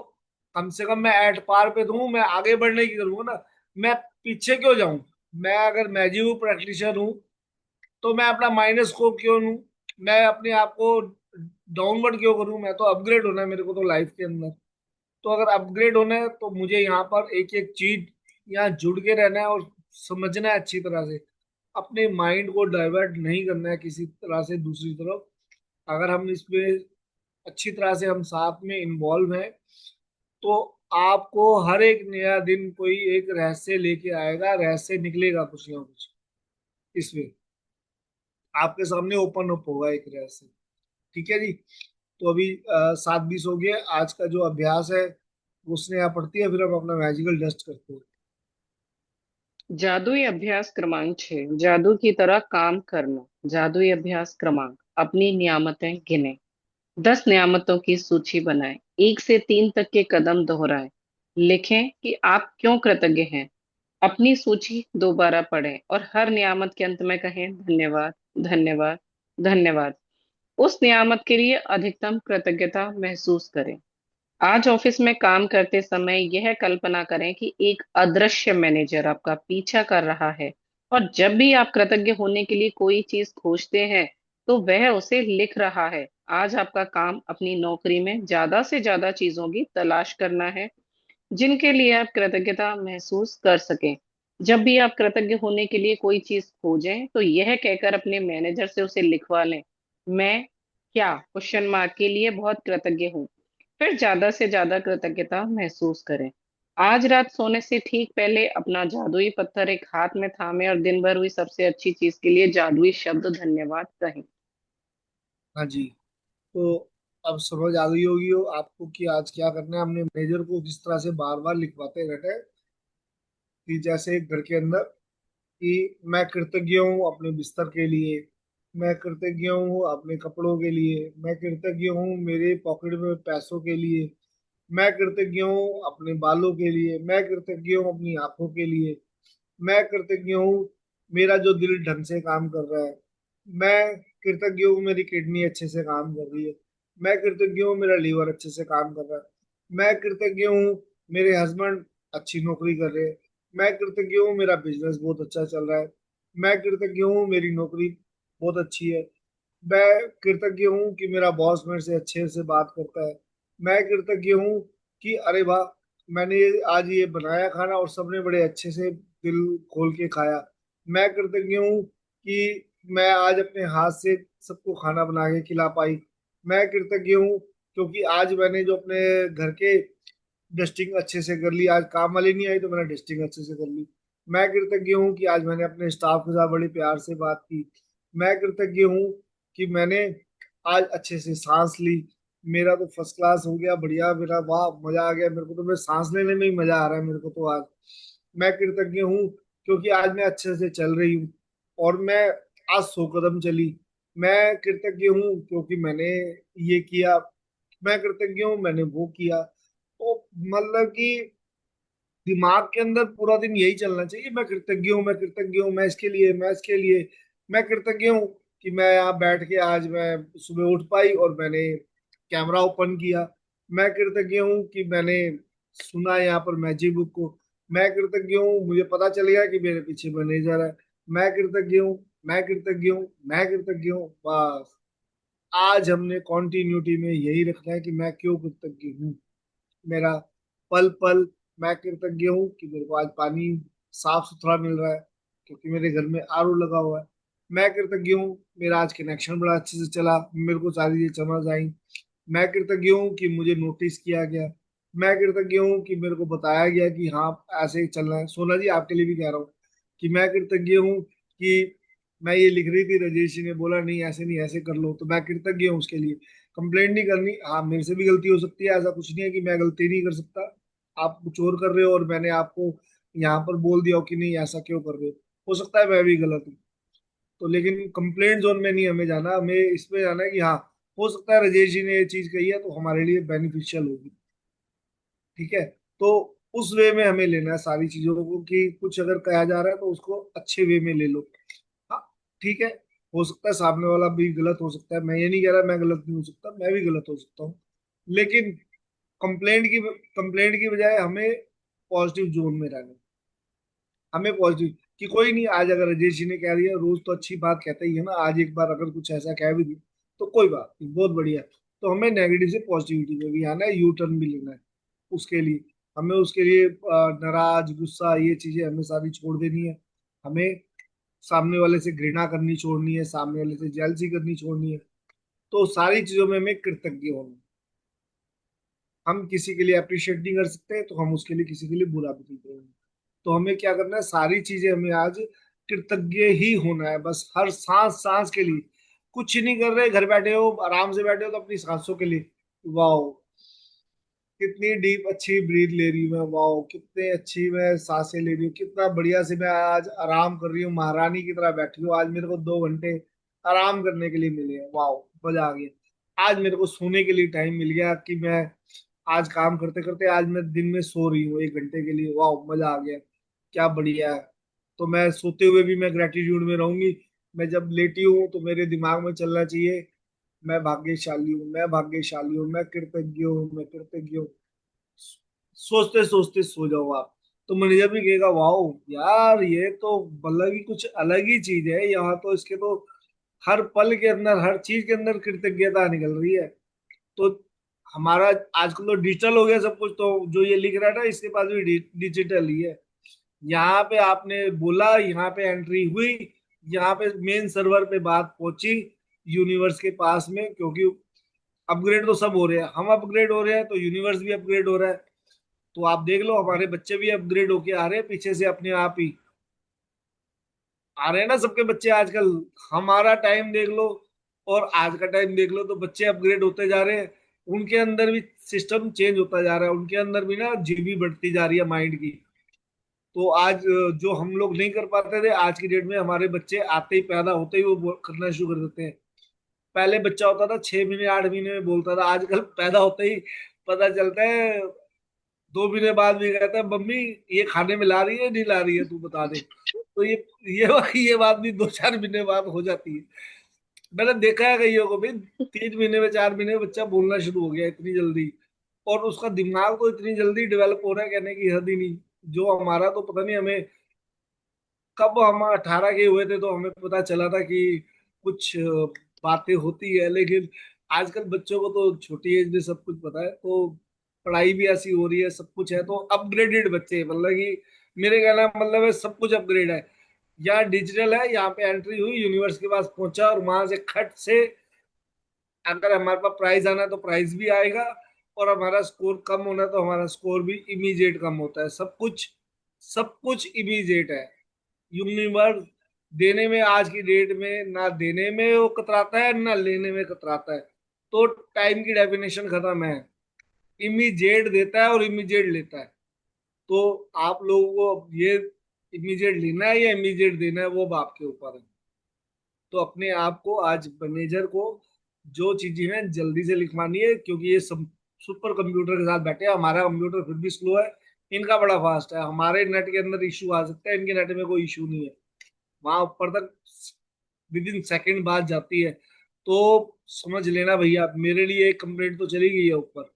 कम से कम मैं एट पार पे तो हूँ, मैं आगे बढ़ने की करूंगा ना, मैं पीछे क्यों जाऊं। मैं अगर मैजिक प्रैक्टिशनर हूँ, तो मैं अपना माइनस को क्यों लूं, मैं अपने आप को डाउनवर्ड क्यों करूं। मैं तो अपग्रेड होना है मेरे को तो लाइफ के अंदर। तो अगर अपग्रेड होना है, तो मुझे यहाँ पर एक एक चीज यहाँ जुड़ के रहना है और समझना है अच्छी तरह से, अपने माइंड को डाइवर्ट नहीं करना है किसी तरह से दूसरी तरफ। अगर हम इसमें अच्छी तरह से हम साथ में इन्वॉल्व हैं, तो आपको हर एक नया दिन कोई एक रहस्य लेके आएगा, रहस्य निकलेगा कुछ ना कुछ इसमें आपके सामने ओपन अप होगा एक रहस्य। ठीक है जी। तो अभी 7:20 हो गया, आज का जो अभ्यास है वो उसने यहाँ पढ़ती है, फिर हम अपना मैजिकल डस्ट करते हैं। जादुई अभ्यास क्रमांक 6, जादू की तरह काम करना। जादुई अभ्यास क्रमांक, अपनी नियामतें गिने। 10 नियामतों की सूची बनाएं। 1 से 3 तक के कदम दोहराएं। लिखें कि आप क्यों कृतज्ञ हैं। अपनी सूची दोबारा पढ़ें और हर नियामत के अंत में कहें धन्यवाद, धन्यवाद, धन्यवाद। उस नियामत के लिए अधिकतम कृतज्ञता महसूस करें। आज ऑफिस में काम करते समय यह कल्पना करें कि एक अदृश्य मैनेजर आपका पीछा कर रहा है, और जब भी आप कृतज्ञ होने के लिए कोई चीज खोजते हैं तो वह उसे लिख रहा है। आज आपका काम अपनी नौकरी में ज्यादा से ज्यादा चीजों की तलाश करना है जिनके लिए आप कृतज्ञता महसूस कर सकें। जब भी आप कृतज्ञ होने के लिए कोई चीज खोजें तो यह कहकर अपने मैनेजर से उसे लिखवा लें, मैं क्या क्वेश्चन मार्क के लिए बहुत कृतज्ञ हूँ। फिर ज्यादा से ज्यादा कृतज्ञता महसूस करें। आज रात सोने से ठीक पहले अपना जादुई पत्थर एक हाथ में थामे और दिन भर हुई सबसे अच्छी चीज के लिए जादुई शब्द धन्यवाद कहें। हाँ जी। तो अब समझ आ गई होगी हो आपको कि आज क्या करना है। हमने मैनेजर को किस तरह से बार बार लिखवाते रहते हैं कि जैसे घर के अंदर कि मैं कृतज्ञ हूँ अपने बिस्तर के लिए, मैं कृतज्ञ हूँ अपने कपड़ों के लिए, मैं कृतज्ञ हूँ मेरे पॉकेट में पैसों के लिए, मैं कृतज्ञ हूँ अपने बालों के लिए, मैं कृतज्ञ हूँ अपनी आंखों के लिए, मैं कृतज्ञ हूँ मेरा जो दिल ढंग से काम कर रहा है, मैं कृतज्ञ हूँ मेरी किडनी अच्छे से काम कर रही है, मैं कृतज्ञ हूँ मेरा लीवर अच्छे से काम कर रहा है, मैं कृतज्ञ हूँ मेरे हस्बैंड अच्छी नौकरी कर रहे हैं, मैं कृतज्ञ हूँ मेरा बिजनेस बहुत अच्छा चल रहा है, मैं कृतज्ञ हूँ मेरी नौकरी बहुत अच्छी है, मैं कृतज्ञ हूँ कि मेरा बॉस मेरे से अच्छे से बात करता है, मैं कृतज्ञ हूँ कि अरे वाह मैंने आज ये बनाया खाना और सबने बड़े अच्छे से दिल खोल के खाया, मैं कृतज्ञ हूँ कि मैं आज अपने हाथ से सबको खाना बना के खिला पाई, मैं कृतज्ञ हूँ क्योंकि आज मैंने जो अपने घर के डस्टिंग अच्छे से कर ली, आज काम वाली नहीं आई तो मैंने डस्टिंग अच्छे से कर ली, मैं कृतज्ञ हूँ कि आज मैंने अपने स्टाफ के साथ बड़े प्यार से बात की, मैं कृतज्ञ हूँ कि मैंने आज अच्छे से सांस ली, मेरा तो फर्स्ट क्लास हो गया बढ़िया, मेरा वाह मजा आ गया, मेरे को तो मैं सांस लेने में ही मजा आ रहा है मेरे को तो आज। मैं कृतज्ञ हूँ क्योंकि आज मैं अच्छे से चल रही हूँ और मैं आज 100 कदम चली, मैं कृतज्ञ हूँ क्योंकि मैंने ये किया, मैं कृतज्ञ हूँ मैंने वो किया। तो मतलब कि दिमाग के अंदर पूरा दिन यही चलना चाहिए, मैं कृतज्ञ हूँ मैं कृतज्ञ हूँ, मैं इसके लिए मैं इसके लिए, मैं कृतज्ञ हूँ कि मैं यहाँ बैठ के आज मैं सुबह उठ पाई और मैंने कैमरा ओपन किया, मैं कृतज्ञ हूँ कि मैंने सुना यहाँ पर मैजिक बुक को, मैं कृतज्ञ हूँ मुझे पता चल गया कि मेरे पीछे मैनेजर है, मैं कृतज्ञ हूँ मैं कृतज्ञ हूँ मैं कृतज्ञ हूँ। बस आज हमने कॉन्टिन्यूटी में यही रखना है कि मैं क्यों कृतज्ञ हूँ। मेरा पल पल मैं कृतज्ञ हूँ कि मेरे को आज पानी साफ सुथरा मिल रहा है क्योंकि मेरे घर में आरओ लगा हुआ है, मैं कृतज्ञ हूँ मेरा आज कनेक्शन बड़ा अच्छे से चला, मेरे को सारी चीजें समझ आई, मैं कृतज्ञ हूँ कि मुझे नोटिस किया गया, मैं कृतज्ञ हूँ कि मेरे को बताया गया कि हाँ ऐसे ही चलना है। सोना जी आपके लिए भी कह रहा हूँ कि मैं कृतज्ञ हूँ कि मैं ये लिख रही थी राजेश जी ने बोला नहीं ऐसे नहीं ऐसे कर लो, तो मैं कृतज्ञ हूँ उसके लिए। कंप्लेंट नहीं करनी, हाँ मेरे से भी गलती हो सकती है, ऐसा कुछ नहीं है कि मैं गलती नहीं कर सकता, आप कुछ और कर रहे हो और मैंने आपको यहाँ पर बोल दिया हो कि नहीं ऐसा क्यों कर रहे हो सकता है मैं भी गलत हूँ। तो लेकिन कंप्लेंट जोन में नहीं हमें जाना, हमें इसमें जाना है कि हाँ हो सकता है राजेश जी ने ये चीज कही है तो हमारे लिए बेनिफिशियल होगी, ठीक है। तो उस वे में हमें लेना है सारी चीजों को कि कुछ अगर कहा जा रहा है तो उसको अच्छे वे में ले लो। हाँ ठीक है, हो सकता है सामने वाला भी गलत हो सकता है, मैं ये नहीं कह रहा मैं गलत नहीं हो सकता, मैं भी गलत हो सकता हूँ, लेकिन कंप्लेंट की बजाय हमें पॉजिटिव जोन में रहना है। हमें पॉजिटिव कि कोई नहीं, आज अगर राजेश जी ने कह दिया, रोज तो अच्छी बात कहते ही है ना, आज एक बार अगर कुछ ऐसा कह भी दी तो कोई बात नहीं बहुत बढ़िया। तो हमें नेगेटिव से पॉजिटिविटी में भी आना है, यू टर्न भी लेना है उसके लिए, हमें उसके लिए नाराज गुस्सा ये चीजें हमें सारी छोड़ देनी है, हमें सामने वाले से घृणा करनी छोड़नी है, सामने वाले से जेलसी करनी छोड़नी है। तो सारी चीजों में हमें कृतज्ञ होना है। हम किसी के लिए अप्रिशिएट नहीं कर सकते तो हम उसके लिए किसी के लिए बुरा भी नहीं करेंगे। तो हमें क्या करना है, सारी चीजें हमें आज कृतज्ञ ही होना है, बस हर सांस सांस के लिए। कुछ नहीं कर रहे घर बैठे हो आराम से बैठे हो तो अपनी सांसों के लिए वाह कितनी डीप अच्छी ब्रीथ ले रही हूँ मैं, वाह कितनी अच्छी मैं सांसें ले रही हूँ, कितना बढ़िया से मैं आज आराम कर रही हूँ, महारानी की तरह बैठी हूँ, आज मेरे को 2 घंटे आराम करने के लिए मिले हैं, वाह मजा आ गया। आज मेरे को सोने के लिए टाइम मिल गया कि मैं आज काम करते करते आज मैं दिन में सो रही हूँ 1 घंटे के लिए, वाह मजा आ गया। क्या बढ़िया है। तो मैं सोते हुए भी मैं ग्रेटिट्यूड में रहूंगी। मैं जब लेटी हूँ तो मेरे दिमाग में चलना चाहिए, मैं भाग्यशाली हूँ, मैं भाग्यशाली हूँ, मैं कृतज्ञ हूँ, मैं कृतज्ञ हूँ। सोचते सोचते सो जाओ आप। तो मैनेजर भी कहेगा वाह यार, ये तो मतलब ही कुछ अलग ही चीज है, यहाँ तो इसके तो हर पल के अंदर, हर चीज के अंदर कृतज्ञता निकल रही है। तो हमारा आजकल तो डिजिटल हो गया सब कुछ, तो जो ये लिख रहा था इसके पास भी डिजिटल ही है। यहाँ पे आपने बोला, यहाँ पे एंट्री हुई, यहाँ पे मेन सर्वर पे बात पहुंची यूनिवर्स के पास में, क्योंकि अपग्रेड तो सब हो रहे हैं, हम अपग्रेड हो रहे हैं तो यूनिवर्स भी अपग्रेड हो रहा है। तो आप देख लो हमारे बच्चे भी अपग्रेड होके आ रहे हैं पीछे से अपने आप ही आ रहे हैं ना सबके बच्चे आजकल। हमारा टाइम देख लो और आज का टाइम देख लो, तो बच्चे अपग्रेड होते जा रहे हैं। उनके अंदर भी सिस्टम चेंज होता जा रहा है, उनके अंदर भी ना जीबी बढ़ती जा रही है माइंड की। तो आज जो हम लोग नहीं कर पाते थे, आज की डेट में हमारे बच्चे आते ही, पैदा होते ही वो करना शुरू कर देते हैं। पहले बच्चा होता था 6 महीने 8 महीने में बोलता था, आजकल पैदा होते ही पता चलता है, 2 महीने बाद भी कहता है मम्मी ये खाने में ला रही है नहीं ला रही है, तू बता दे। तो ये ये बात भी 2 4 महीने बाद हो जाती है। मैंने देखा है कईयों को भी 3 महीने में 4 महीने में बच्चा बोलना शुरू हो गया इतनी जल्दी। और उसका दिमाग तो इतनी जल्दी डेवलप हो रहा है, कहने की हद ही नहीं। जो हमारा तो पता नहीं, हमें कब हम 18 के हुए थे तो हमें पता चला था कि कुछ बातें होती है, लेकिन आजकल बच्चों को तो छोटी एज में सब कुछ पता है। तो पढ़ाई भी ऐसी हो रही है, सब कुछ है, तो अपग्रेडेड बच्चे हैं। मतलब कि मेरे कहना का मतलब है सब कुछ अपग्रेड है। यहाँ डिजिटल है, यहाँ पे एंट्री हुई, यूनिवर्स के पास पहुंचा और वहां से खट से अगर हमारे पास प्राइज आना है तो प्राइज भी आएगा, और हमारा स्कोर कम होना है तो हमारा स्कोर भी इमीडिएट कम होता है। सब कुछ इमीडिएट है। यूनिवर्स देने में आज की डेट में, ना देने में वो कतराता है ना लेने में कतराता है। तो टाइम की डेफिनेशन खत्म है, इमीडिएट देता है और इमीडिएट लेता है। तो आप लोगों को अब ये इमीडिएट लेना है या इमीडिएट देना है, वो अब आपके ऊपर है। तो अपने आप को आज मैनेजर को जो चीजें हैं जल्दी से लिखवानी है, क्योंकि ये सब सुपर कंप्यूटर के साथ बैठे हैं। हमारा कंप्यूटर फिर भी स्लो है, इनका बड़ा फास्ट है। हमारे नेट के अंदर इशू आ सकता है, इनके नेट में कोई इशू नहीं है। वहां ऊपर तक विद इन सेकेंड बात जाती है। तो समझ लेना भैया, मेरे लिए एक कंप्लेंट तो चली गई है ऊपर।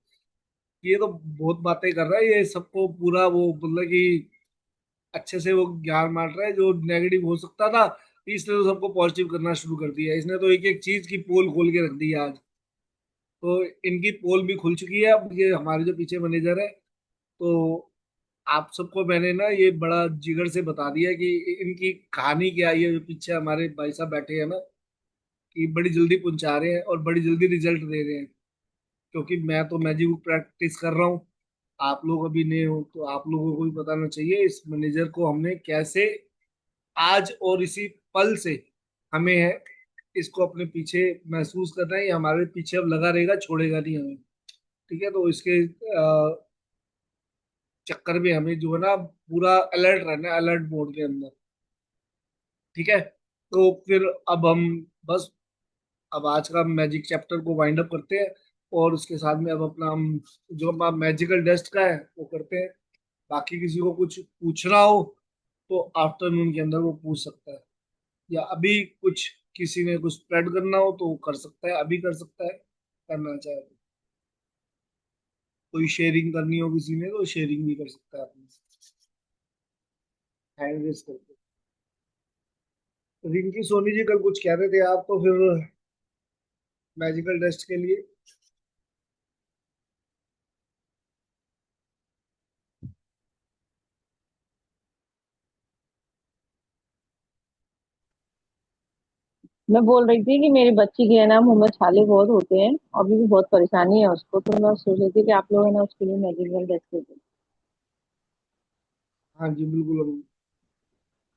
ये तो बहुत बातें कर रहा है, ये सबको पूरा वो मतलब कि अच्छे से वो ज्ञान बांट रहा है जो नेगेटिव हो सकता था। इसने तो सबको पॉजिटिव करना शुरू कर दिया, इसने तो एक एक चीज की पोल खोल के रख दी है आज। तो इनकी पोल भी खुल चुकी है। अब ये हमारे जो पीछे मैनेजर है, तो आप सबको मैंने ना ये बड़ा जिगर से बता दिया कि इनकी कहानी क्या है। ये जो पीछे हमारे भाई साहब बैठे हैं ना, कि बड़ी जल्दी पहुंचा रहे हैं और बड़ी जल्दी रिजल्ट दे रहे हैं। क्योंकि मैं तो मैजिक प्रैक्टिस कर रहा हूँ, आप लोग अभी नए हो, तो आप लोगों को भी बताना चाहिए इस मैनेजर को हमने कैसे आज और इसी पल से हमें है इसको अपने पीछे महसूस करना है। ये हमारे पीछे अब लगा रहेगा, छोड़ेगा नहीं हमें। ठीक है, तो इसके चक्कर में हमें जो है ना पूरा अलर्ट रहना है, अलर्ट मोड के अंदर। ठीक है, तो फिर अब हम बस अब आज का मैजिक चैप्टर को वाइंड अप करते हैं, और उसके साथ में अब अपना हम जो हमारा मैजिकल डस्ट का है वो करते हैं। बाकी किसी को कुछ पूछना हो तो आफ्टरनून के अंदर वो पूछ सकता है, या अभी कुछ किसी ने कुछ स्प्रेड करना हो तो वो कर सकता है, अभी कर सकता है, करना चाहे तो। कोई शेयरिंग करनी हो किसी ने तो शेयरिंग भी कर सकता है अपनी, हैंड रेस करके। रिंकी सोनी जी कल कुछ कह रहे थे आप तो फिर मैजिकल डस्ट के लिए। मैं बोल रही थी कि मेरी बच्ची के है ना मुंह में छाले बहुत होते हैं, अभी भी बहुत परेशानी है उसको, तो मैं सोच रही थी कि आप लोग है ना उसके लिए मेडिकल टेस्ट कर दें। हाँ जी बिल्कुल। अभी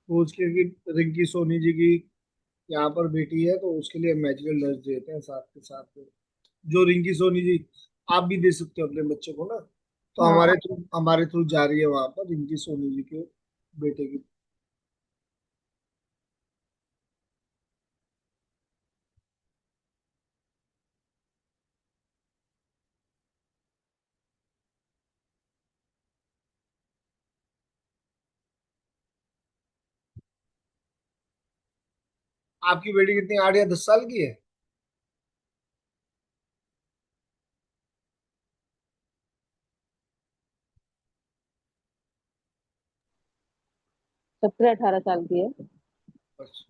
तो उसके की रिंकी सोनी जी की यहाँ पर बेटी है, तो उसके लिए मैजिकल डस्ट देते हैं साथ के साथ में। जो रिंकी सोनी जी, आप भी दे सकते हो अपने बच्चे को ना। तो हाँ, हमारे थ्रू जा रही है वहां पर रिंकी सोनी जी के बेटे की। आपकी बेटी कितनी, 8 या 10 साल की है? 17-18 साल की है। अच्छा।